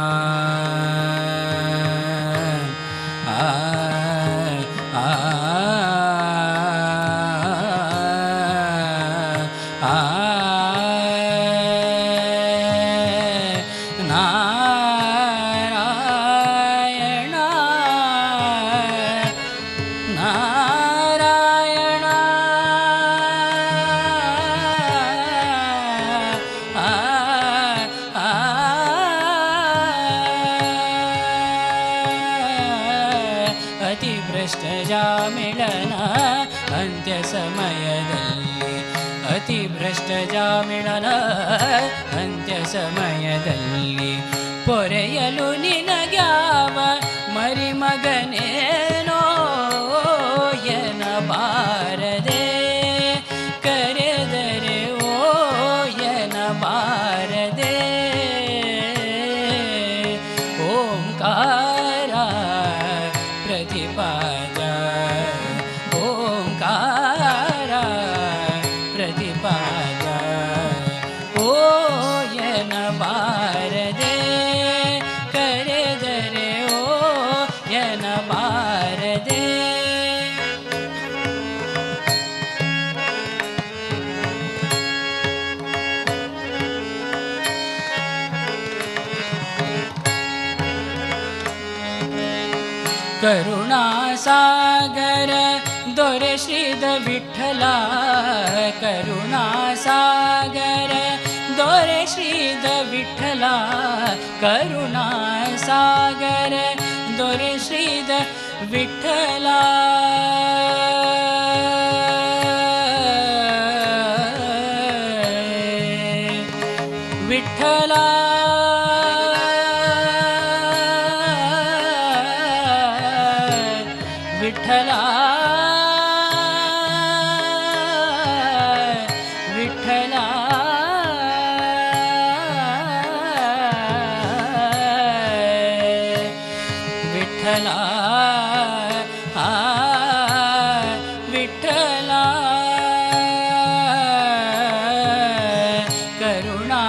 ಅತಿಭ್ರಷ್ಟ ಜಾಮಿಳನ ಅಂತ್ಯ ಸಮಯದಲ್ಲಿ ಅತಿಭ್ರಷ್ಟ ಜಾಮಿಳನ ಅಂತ್ಯ ಸಮಯದಲ್ಲಿ ಪೊರೆಯಲು ನಿನಗ್ಯಾವ ಮರಿಮಗನೇನೋ ಎನಬಾರದೆ ಕರೆದರೆ ಓ ಎನಬಾರದೆ ಓಂಕಾರ प्रतिपाद्या ओंकार प्रतिपाद्या ओ यन बारदे करे दरे ओ यन बारदे करुणा सागर दोरे श्रीद विठ्ठला करुणा सागर दोरे श्रीद विठ्ठला करुणा सागर दोरे श्रीद विठ्ठला विठ्ठला विठ्ठला विठ्ठला ವಿಠಲ ವಿಠಲ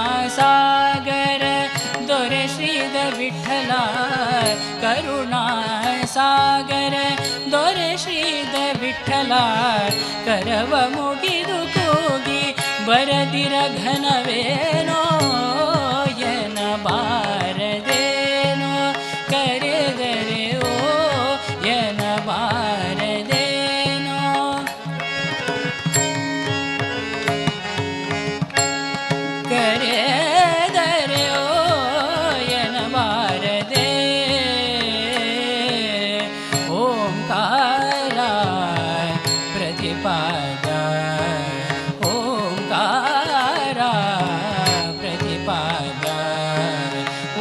ಕರುಣಾಸಾಗರ ದೊರೆ ಶ್ರೀದ ವಿಠಲ ಕರುಣಾಸಾಗರ ದೊರೆ ಶ್ರೀದ ವಿಠಲ ಕರವ ಮುಗಿದು ಕೂಗಿ ಬರದಿರ ಘನವೇನೋ ಎನಬಾರದೇನೋ ಕರೆದರೆ ಓ ಎನಬಾರದೇನೋ ಕರೆದರೆ ಓ ಎನಬಾರದೆ ಓಂಕಾರ ಪ್ರತಿಪಾದ ಓಂಕಾರ ಪ್ರತಿಪಾದ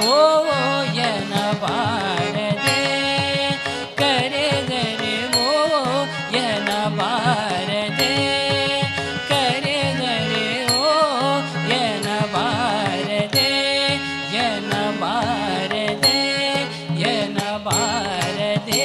ಓ ಎನಬಾರದೆ ಕರೆದರೆ ಓ ಎನಬಾರದೆ ಕರೆದರೆ ಓ ಎನಬಾರದೆ ಎನಬಾರದೆ ಎನಬಾರದೆ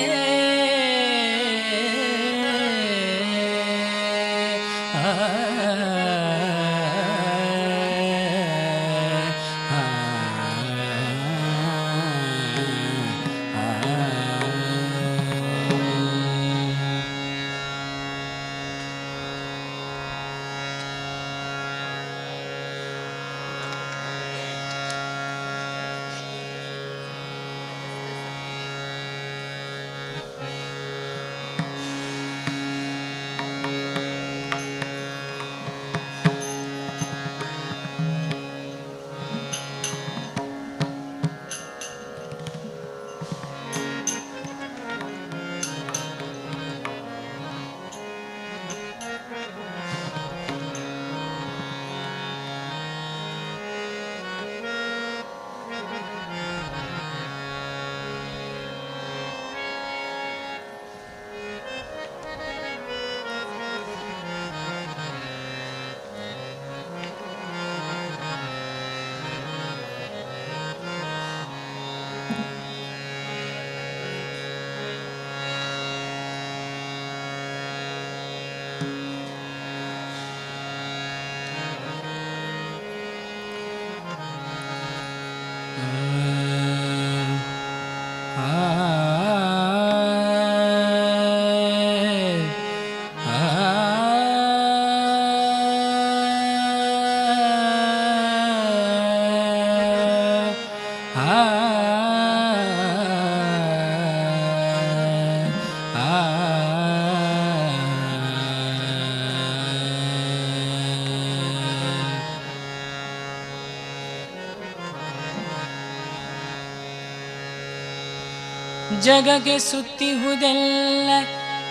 ಜಗಕ್ಕೆ ಸುತ್ತಿಹುದೆಲ್ಲ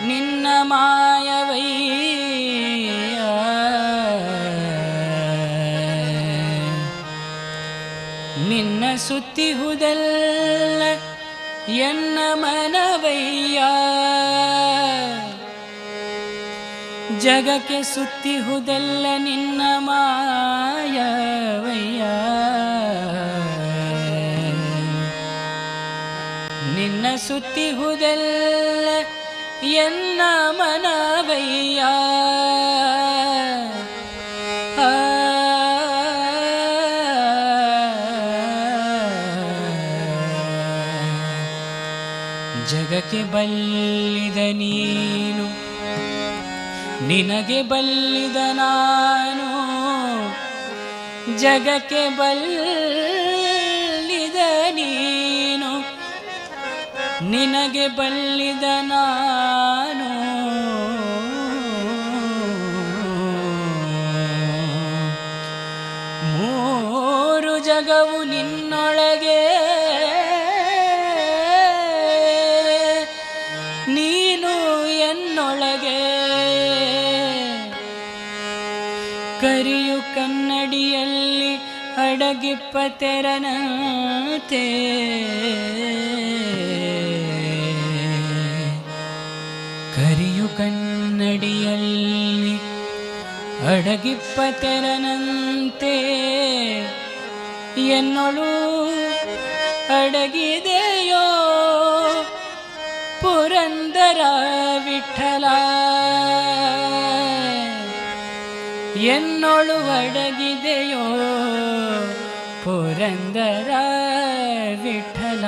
ನಿನ್ನ ಮಾಯವಯ್ಯ ನಿನ್ನ ಸುತ್ತಿಹುದೆಲ್ಲ ಎನ್ನ ಮನವಯ್ಯ ಜಗಕ್ಕೆ ಸುತ್ತಿಹುದೆಲ್ಲ ನಿನ್ನ ಮಾಯವಯ್ಯ ನಿನ್ನ ಸುತ್ತಿಹುದೆಲ್ಲ ಎನ್ನ ಮನವಯ್ಯ ಜಗಕ್ಕೆ ಬಲ್ಲಿದ ನೀನು ನಿನಗೆ ಬಲ್ಲಿದ ನಾನು ಜಗಕ್ಕೆ ಬಲ್ಲಿದ ನೀನು ನಿನಗೆ ಬಲ್ಲಿದ ನಾನು ಮೂರು ಜಗವು ನಿನ್ನೊಳಗೆ ನೀನು ಎನ್ನೊಳಗೆ ಕರಿಯು ಕನ್ನಡಿಯಲ್ಲಿ ಅಡಗಿಪ್ಪ ತೆರನಂತೆ ಕರಿಯು ಕನ್ನಡಿಯಲ್ಲಿ ಅಡಗಿಪ್ಪ ತೆರನಂತೆ ಎನ್ನೊಳು ಅಡಗಿದೆಯೋ ಪುರಂದರ ವಿಠಲ ಎನ್ನೊಳು ಅಡಗಿದೆಯೋ ಪುರಂದರ ವಿಠಲ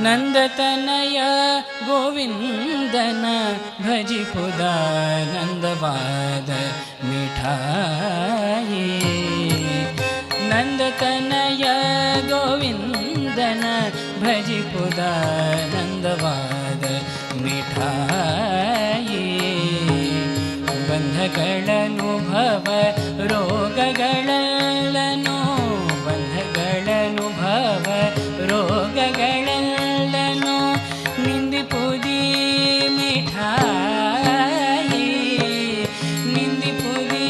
ನಂದತನಯ ಗೋವಿಂದನ ಭಜಿಪುದ ನಂದವಾದ ಮಿಠಾಯಿ ನಂದತನಯ ಗೋವಿಂದನ ಭಜಿಪುದ ನಂದವಾದ ಮಿಠಾಯಿ ಬಂಧಗಳನುಭವ ರೋಗಗಳೆಲ್ಲನೂ ಬಂಧಗಳನುಭವ ರೋಗಗಳೆಲ್ಲನೂ ನಿಂದಿಪುದಿ ಮಿಠಾಯಿ ನಿಂದಿಪುದಿ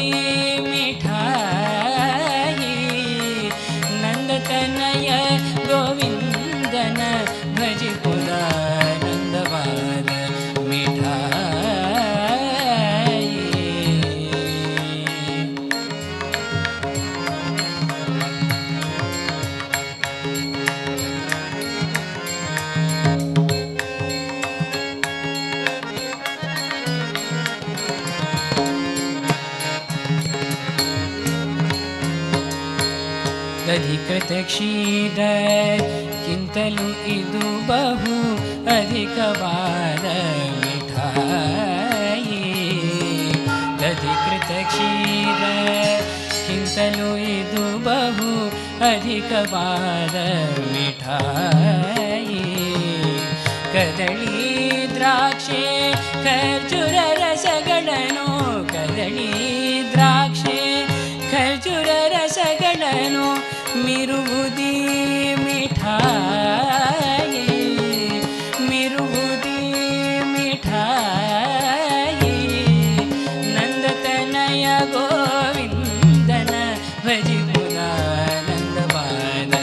ಮಿಠಾಯಿ ನಂದತನಯ ಗೋವಿಂದನ ಭಜಿಪುದ ನಂದವಾದ ಮಿಠಾಯಿ ಅಧಿಕೃತ ಕ್ಷೀರಕ್ಕಿಂತಲೂ ಇದು ಬಹು ಅಧಿಕವಾದ ಮಿಠಾಯಿ ಅಧಿಕೃತ ಕ್ಷೀರಕ್ಕಿಂತಲೂ ಇದು ಬಹು ಅಧಿಕವಾದ ಮಿಠಾಯಿ ಕದಳಿ ದ್ರಾಕ್ಷೆ ಖರ್ಜೂರ ರಸಗಳನ್ನು ಕದಳಿ ದ್ರಾಕ್ಷೆ ಖರ್ಜೂರ ರಸಗಳನ್ನು ಮಿರುವುದಿ ಮಿಠಾಯಿ ಮಿರುವುದಿ ಮಿಠಾಯಿ ನಂದತನಯ ಗೋವಿಂದನ ಭಜಿಪುದ ನಂದವಾದ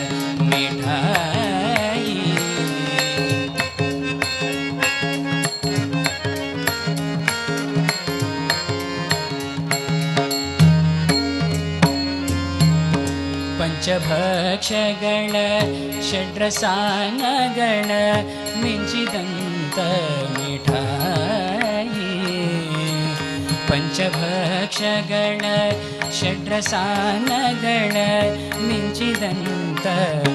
ಮಿಠಾಯಿ ಪಂಚಭಕ್ಷಗಳ ಷಡ್ರಸಾನಗಳ ಮಿಂಚಿದಂತ ಮಿಠಾಯಿ ಪಂಚಭಕ್ಷಗಳ ಷಡ್ರಸಾನಗಳ ಮಿಂಚಿದಂತ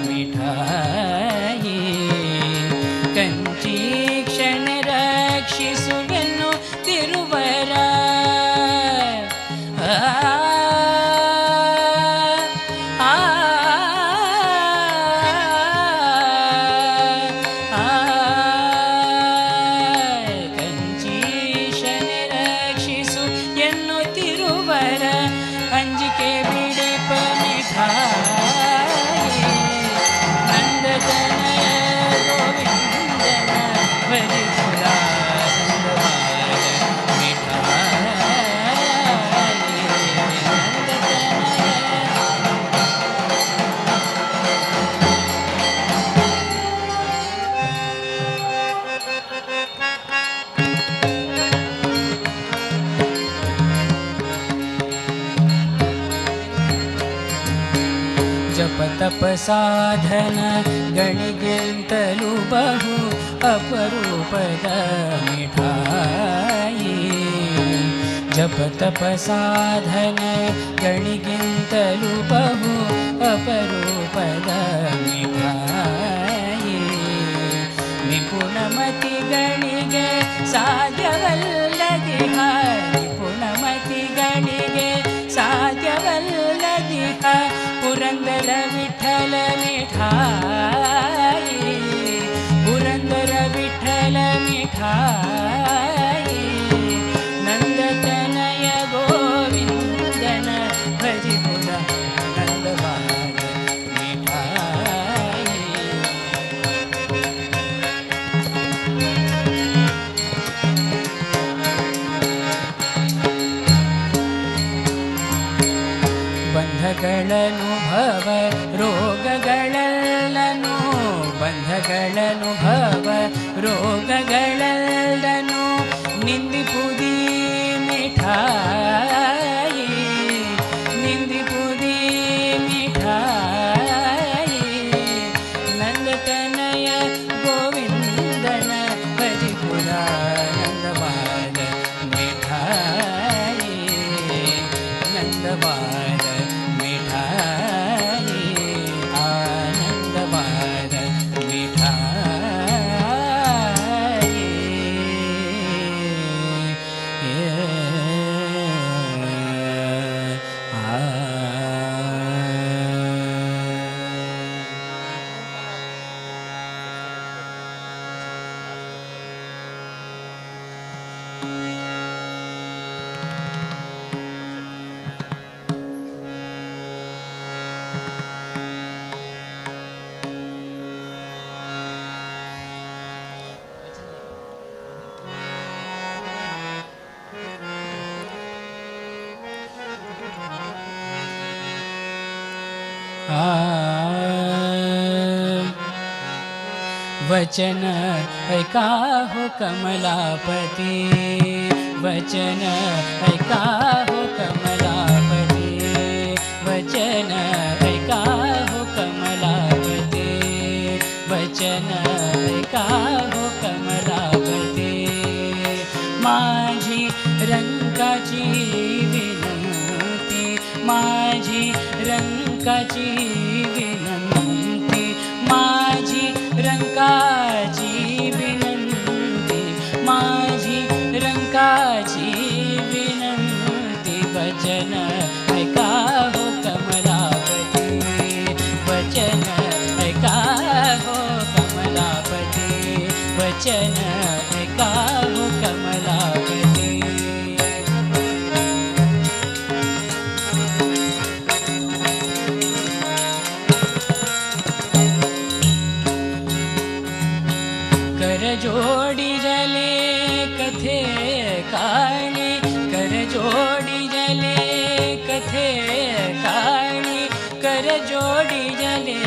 ಮಿಠಾಯಿ ಕಂಚಿ ಕ್ಷಣ ರಕ್ಷಿಸುವೆನ್ನು ತಿರುವರ ಜಪತಪ ಸಾಧನಗಳಿಗಿಂತಲೂ ಬಹು ಅಪರೂಪದ ಮಿಠಾಯಿ ಜಪತಪ ಸಾಧನಗಳಿಗಿಂತಲೂ ಬಹು ಅಪರೂಪದ ಮಿಠಾಯಿ ನಿಪುಣಮತಿಗಳಿಗೆ ಸಾಧ್ಯವಲ್ಲದಿಹ ನಿಪುಣಮತಿಗಳಿಗೆ ಸಾಧ್ಯವಲ್ಲದಿಹ ಪುರಂದರ ವಿಠಲ ಮಿಠಾಯಿ ಪುರಂದರ ವಿಠಲ ಮಿಠಾಯಿ ನಂದತನಯ ಗೋವಿಂದನ ಭಜಿಪುದ ಬಂಧಗಳನುಭವ ರೋಗಗಳೆಲ್ಲನು ಬಂಧಗಳನುಭವ ರೋಗಗಳೆಲ್ಲನು ನಿಂದಿಪುದಿ ಮಿಠಾಯಿ ನಿಂದಿಪುದಿ ಮಿಠಾಯಿ ನಂದತನಯ ಗೋವಿಂದನ ಭಜಿಪುರಾನಂದವಾದ ಮಿಠಾಯಿ ನಂದವಾದ वचन ऐका हो कमलापति वचन ऐका हो कमलापति वचन ऐका हो कमलापति वचन ऐका हो कमलापति माझी रंकाची विनंती माझी रंकाची विनंती माझी रंकाची विनंती माझी रंकाची विनंती वचन ऐका हो कमलापति वचन ऐका हो कमलापति वचन ऐका हो कमलापति जोड़ी जले कथे काणी कर जोड़ी जले कथे काणी कर जोड़ी जले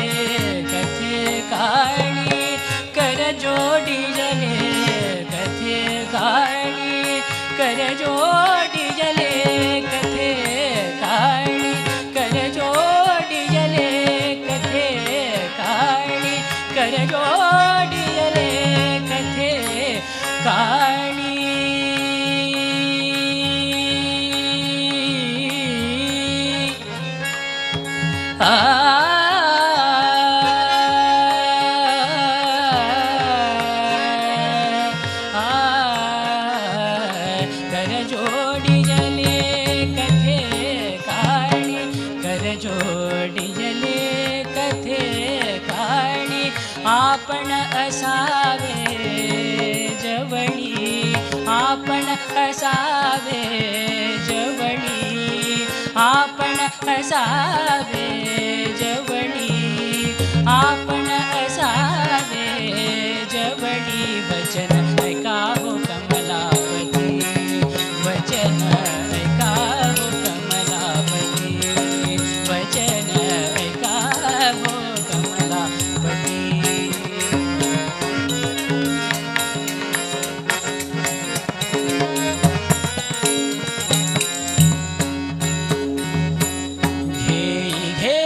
कथे काणी कर जोड़ी जले कथे काणी कर जोड़ी जले कथे काणी कर जोड़ी जले कथे काणी कर जोड़ी जले काणी कर जोड़ी जले कथे काणी कर जोड़ी जले कथे काणी आपण असावे जवळी आपण असावे जवळी आपण असावे जवळी आपण असावे जवळी वचन ऐका हो कमलापति वचन ऐका हो कमलापति वचन ऐका हो कमलापति घेई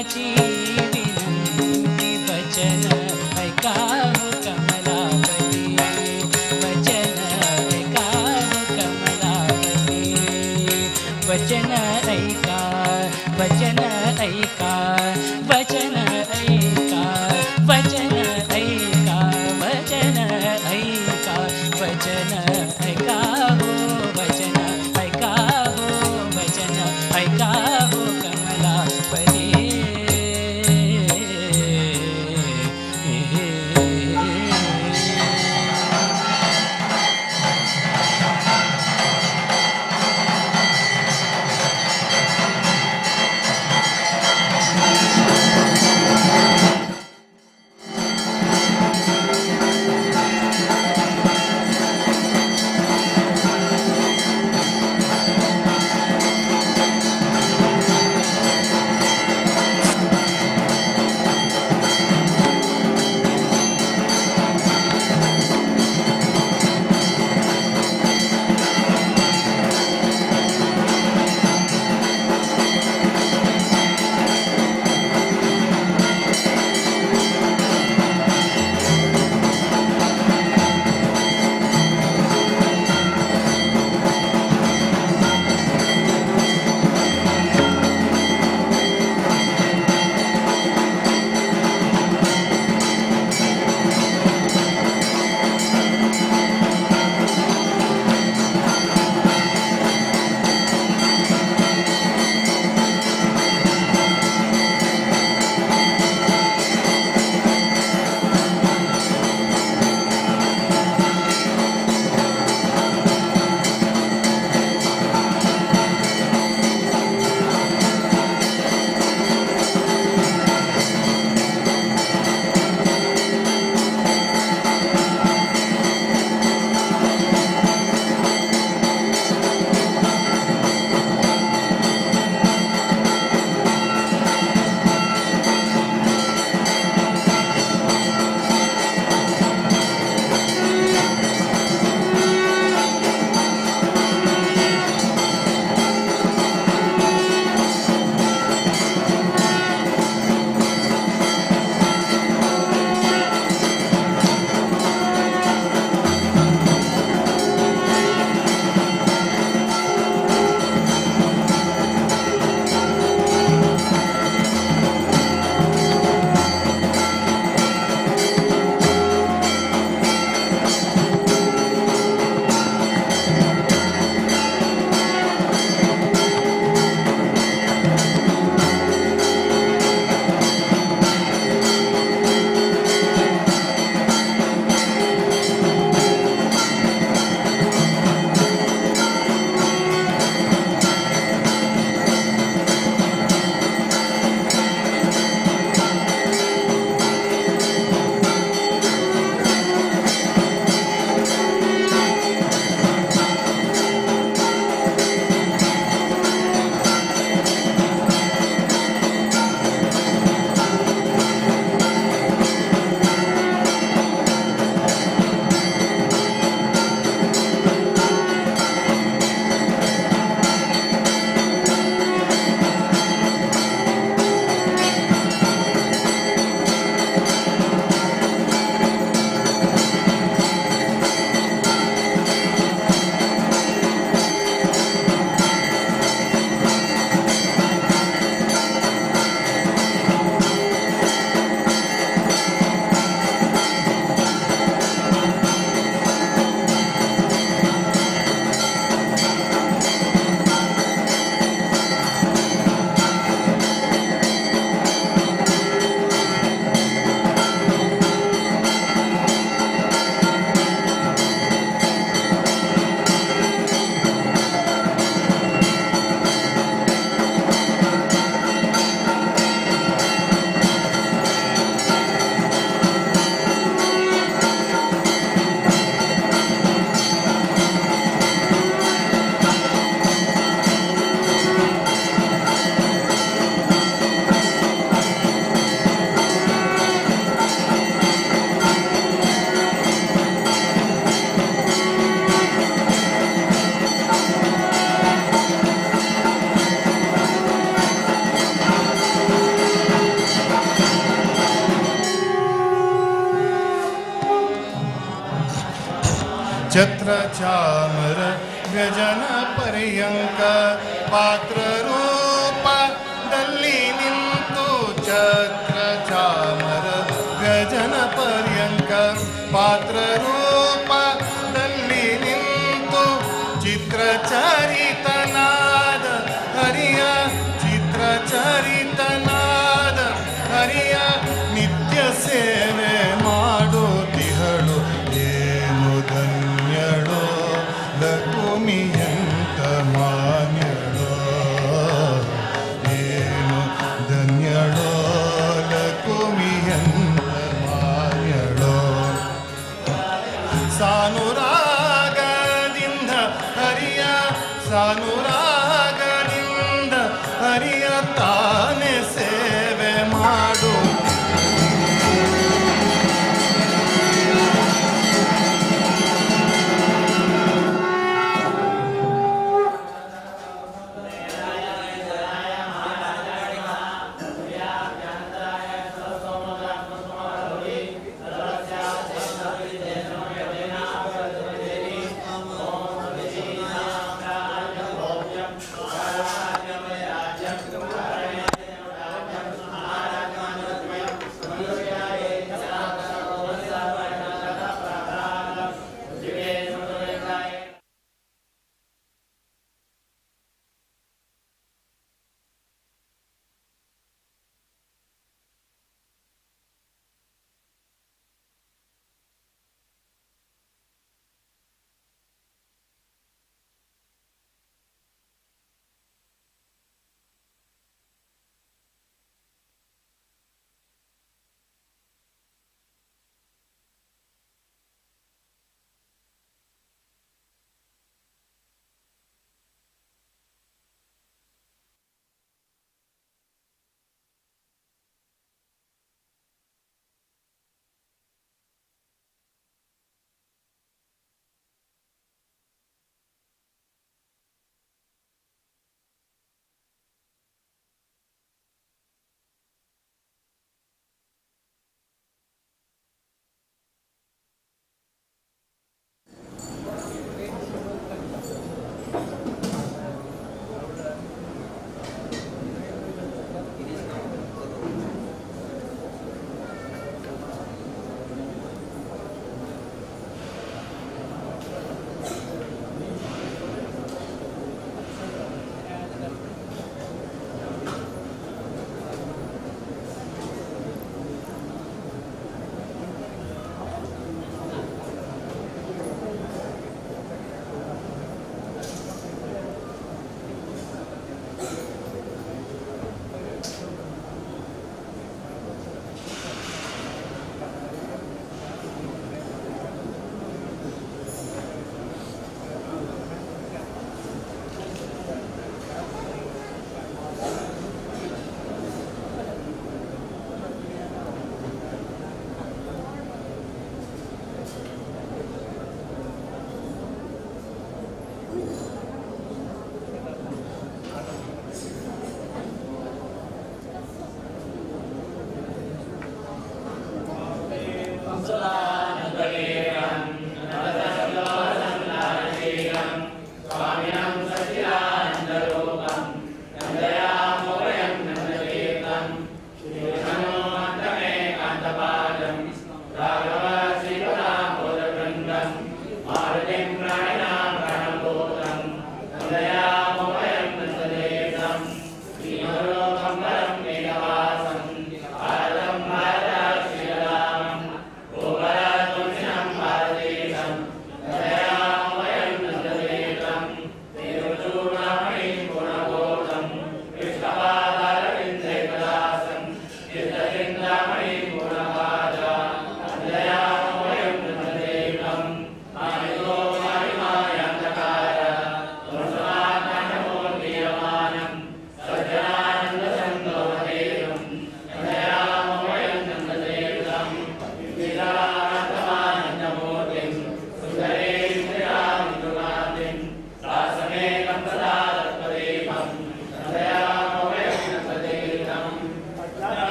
कमलाची विनंती वचन ऐका हो कमलापती वचन ऐका हो कमलापती वचन ऐका वचन ऐका वचन ऐका वचन ऐका वचन ऐका वचन ऐका हो वचन ऐका हो वचन ऐका हो कमलापती ಛತ್ರ ಚಾಮರ ವ್ಯಜನ ಪರ್ಯಂಕ ಪಾತ್ರ ರೂಪದಲ್ಲಿ ನಿಂತು ಛತ್ರ ಚಾಮರ ವ್ಯಜನ ಪರ್ಯಂಕ ಪಾತ್ರ ರೂಪದಲ್ಲಿ ನಿಂತು ಚಿತ್ರಚರಿತನಾದ ಹರಿಯ ಚಿತ್ರಚರಿತನಾದ ಹರಿಯ ನಿತ್ಯ ಸೇವೆ ಮಾಡುತ್ತಿಹಳು ಏನು ಧನ್ಯಳೋ ಲಕುಮಿಯಂತ ಮಾನ್ಯಳೋ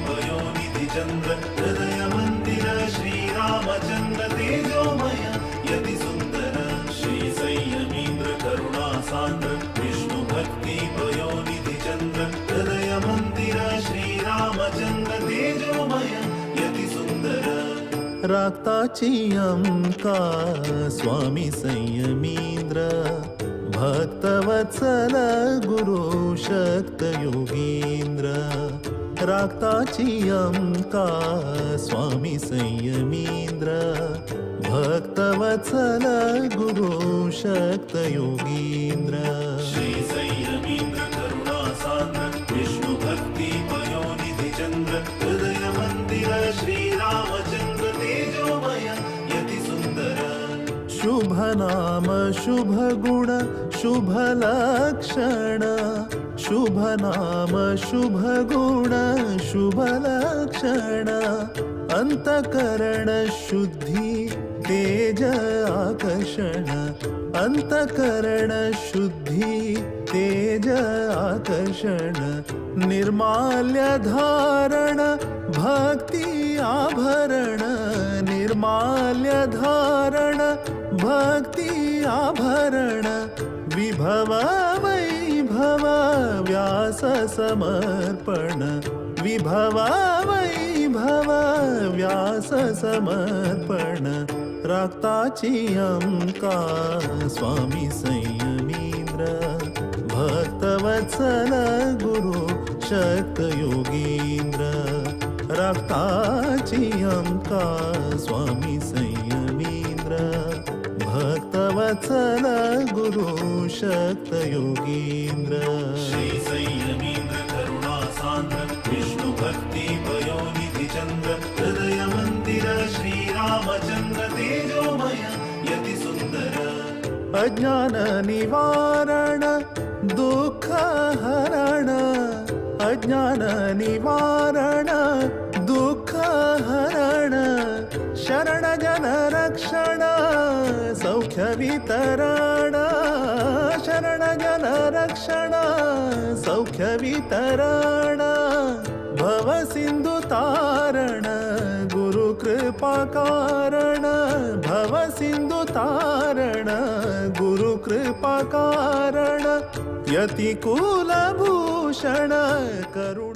वयोनिधि चंद्र हृदय मंदिर श्रीरामचंद्र तेजोमय यति सुंदर श्री संयमींद्र करुणा सांद्र विष्णु भक्ति वयोनिधि चंद्र हृदय मंदिर श्रीरामचंद्र तेजोमय यति सुंदर राक्ताची अंका स्वामी संयमींद्र भक्तवत्सल गुरु शक्त योगींद्र राक्ताची अंका स्वामी संयमींद्र भक्तवत्सल गुरु शक्त योगींद्र श्री संयमींद्र करुणा सान्द्र विष्णु भक्ति पयोनिधि चंद्र हृदय मंदिर श्री रामचंद्र तेजोमय यति सुंदर शुभ नाम शुभ गुण शुभ लक्षण शुभ नाम शुभ गुण शुभ लक्षण अंतकरण शुद्धि तेज आकर्षण अंतकरण शुद्धि तेज आकर्षण निर्माल्य धारण भक्ति आभरण निर्माल्य धारण भक्ति आभरण विभव वैभव व्यास समर्पण विभव वैभव व्यास समर्पण राक्ताची अंका स्वामी संयमींद्र भक्तवत्सल गुरु शक्त योगींद्र राक्ताची अंका स्वामी संयमींद्र भक्तवत्सल गुरु शक्त योगींद्र श्री संयमींद्र करुणा सान्द्र विष्णु भक्ति पयोनिधि चंद्र हृदय मंदिर श्री रामचंद्र तेजोमय यति सुंदर अज्ञान निवारण दुःख हरण अज्ञान निवारण दुःख हरण शरण जन रक्षण सौख्य वितरण शरण जन रक्षण सौख्य वितरण भव सिंधु तारण गुरु कृपा कारण भव सिंधु तारण गुरु कृपा कारण यति कुलभूषण करुण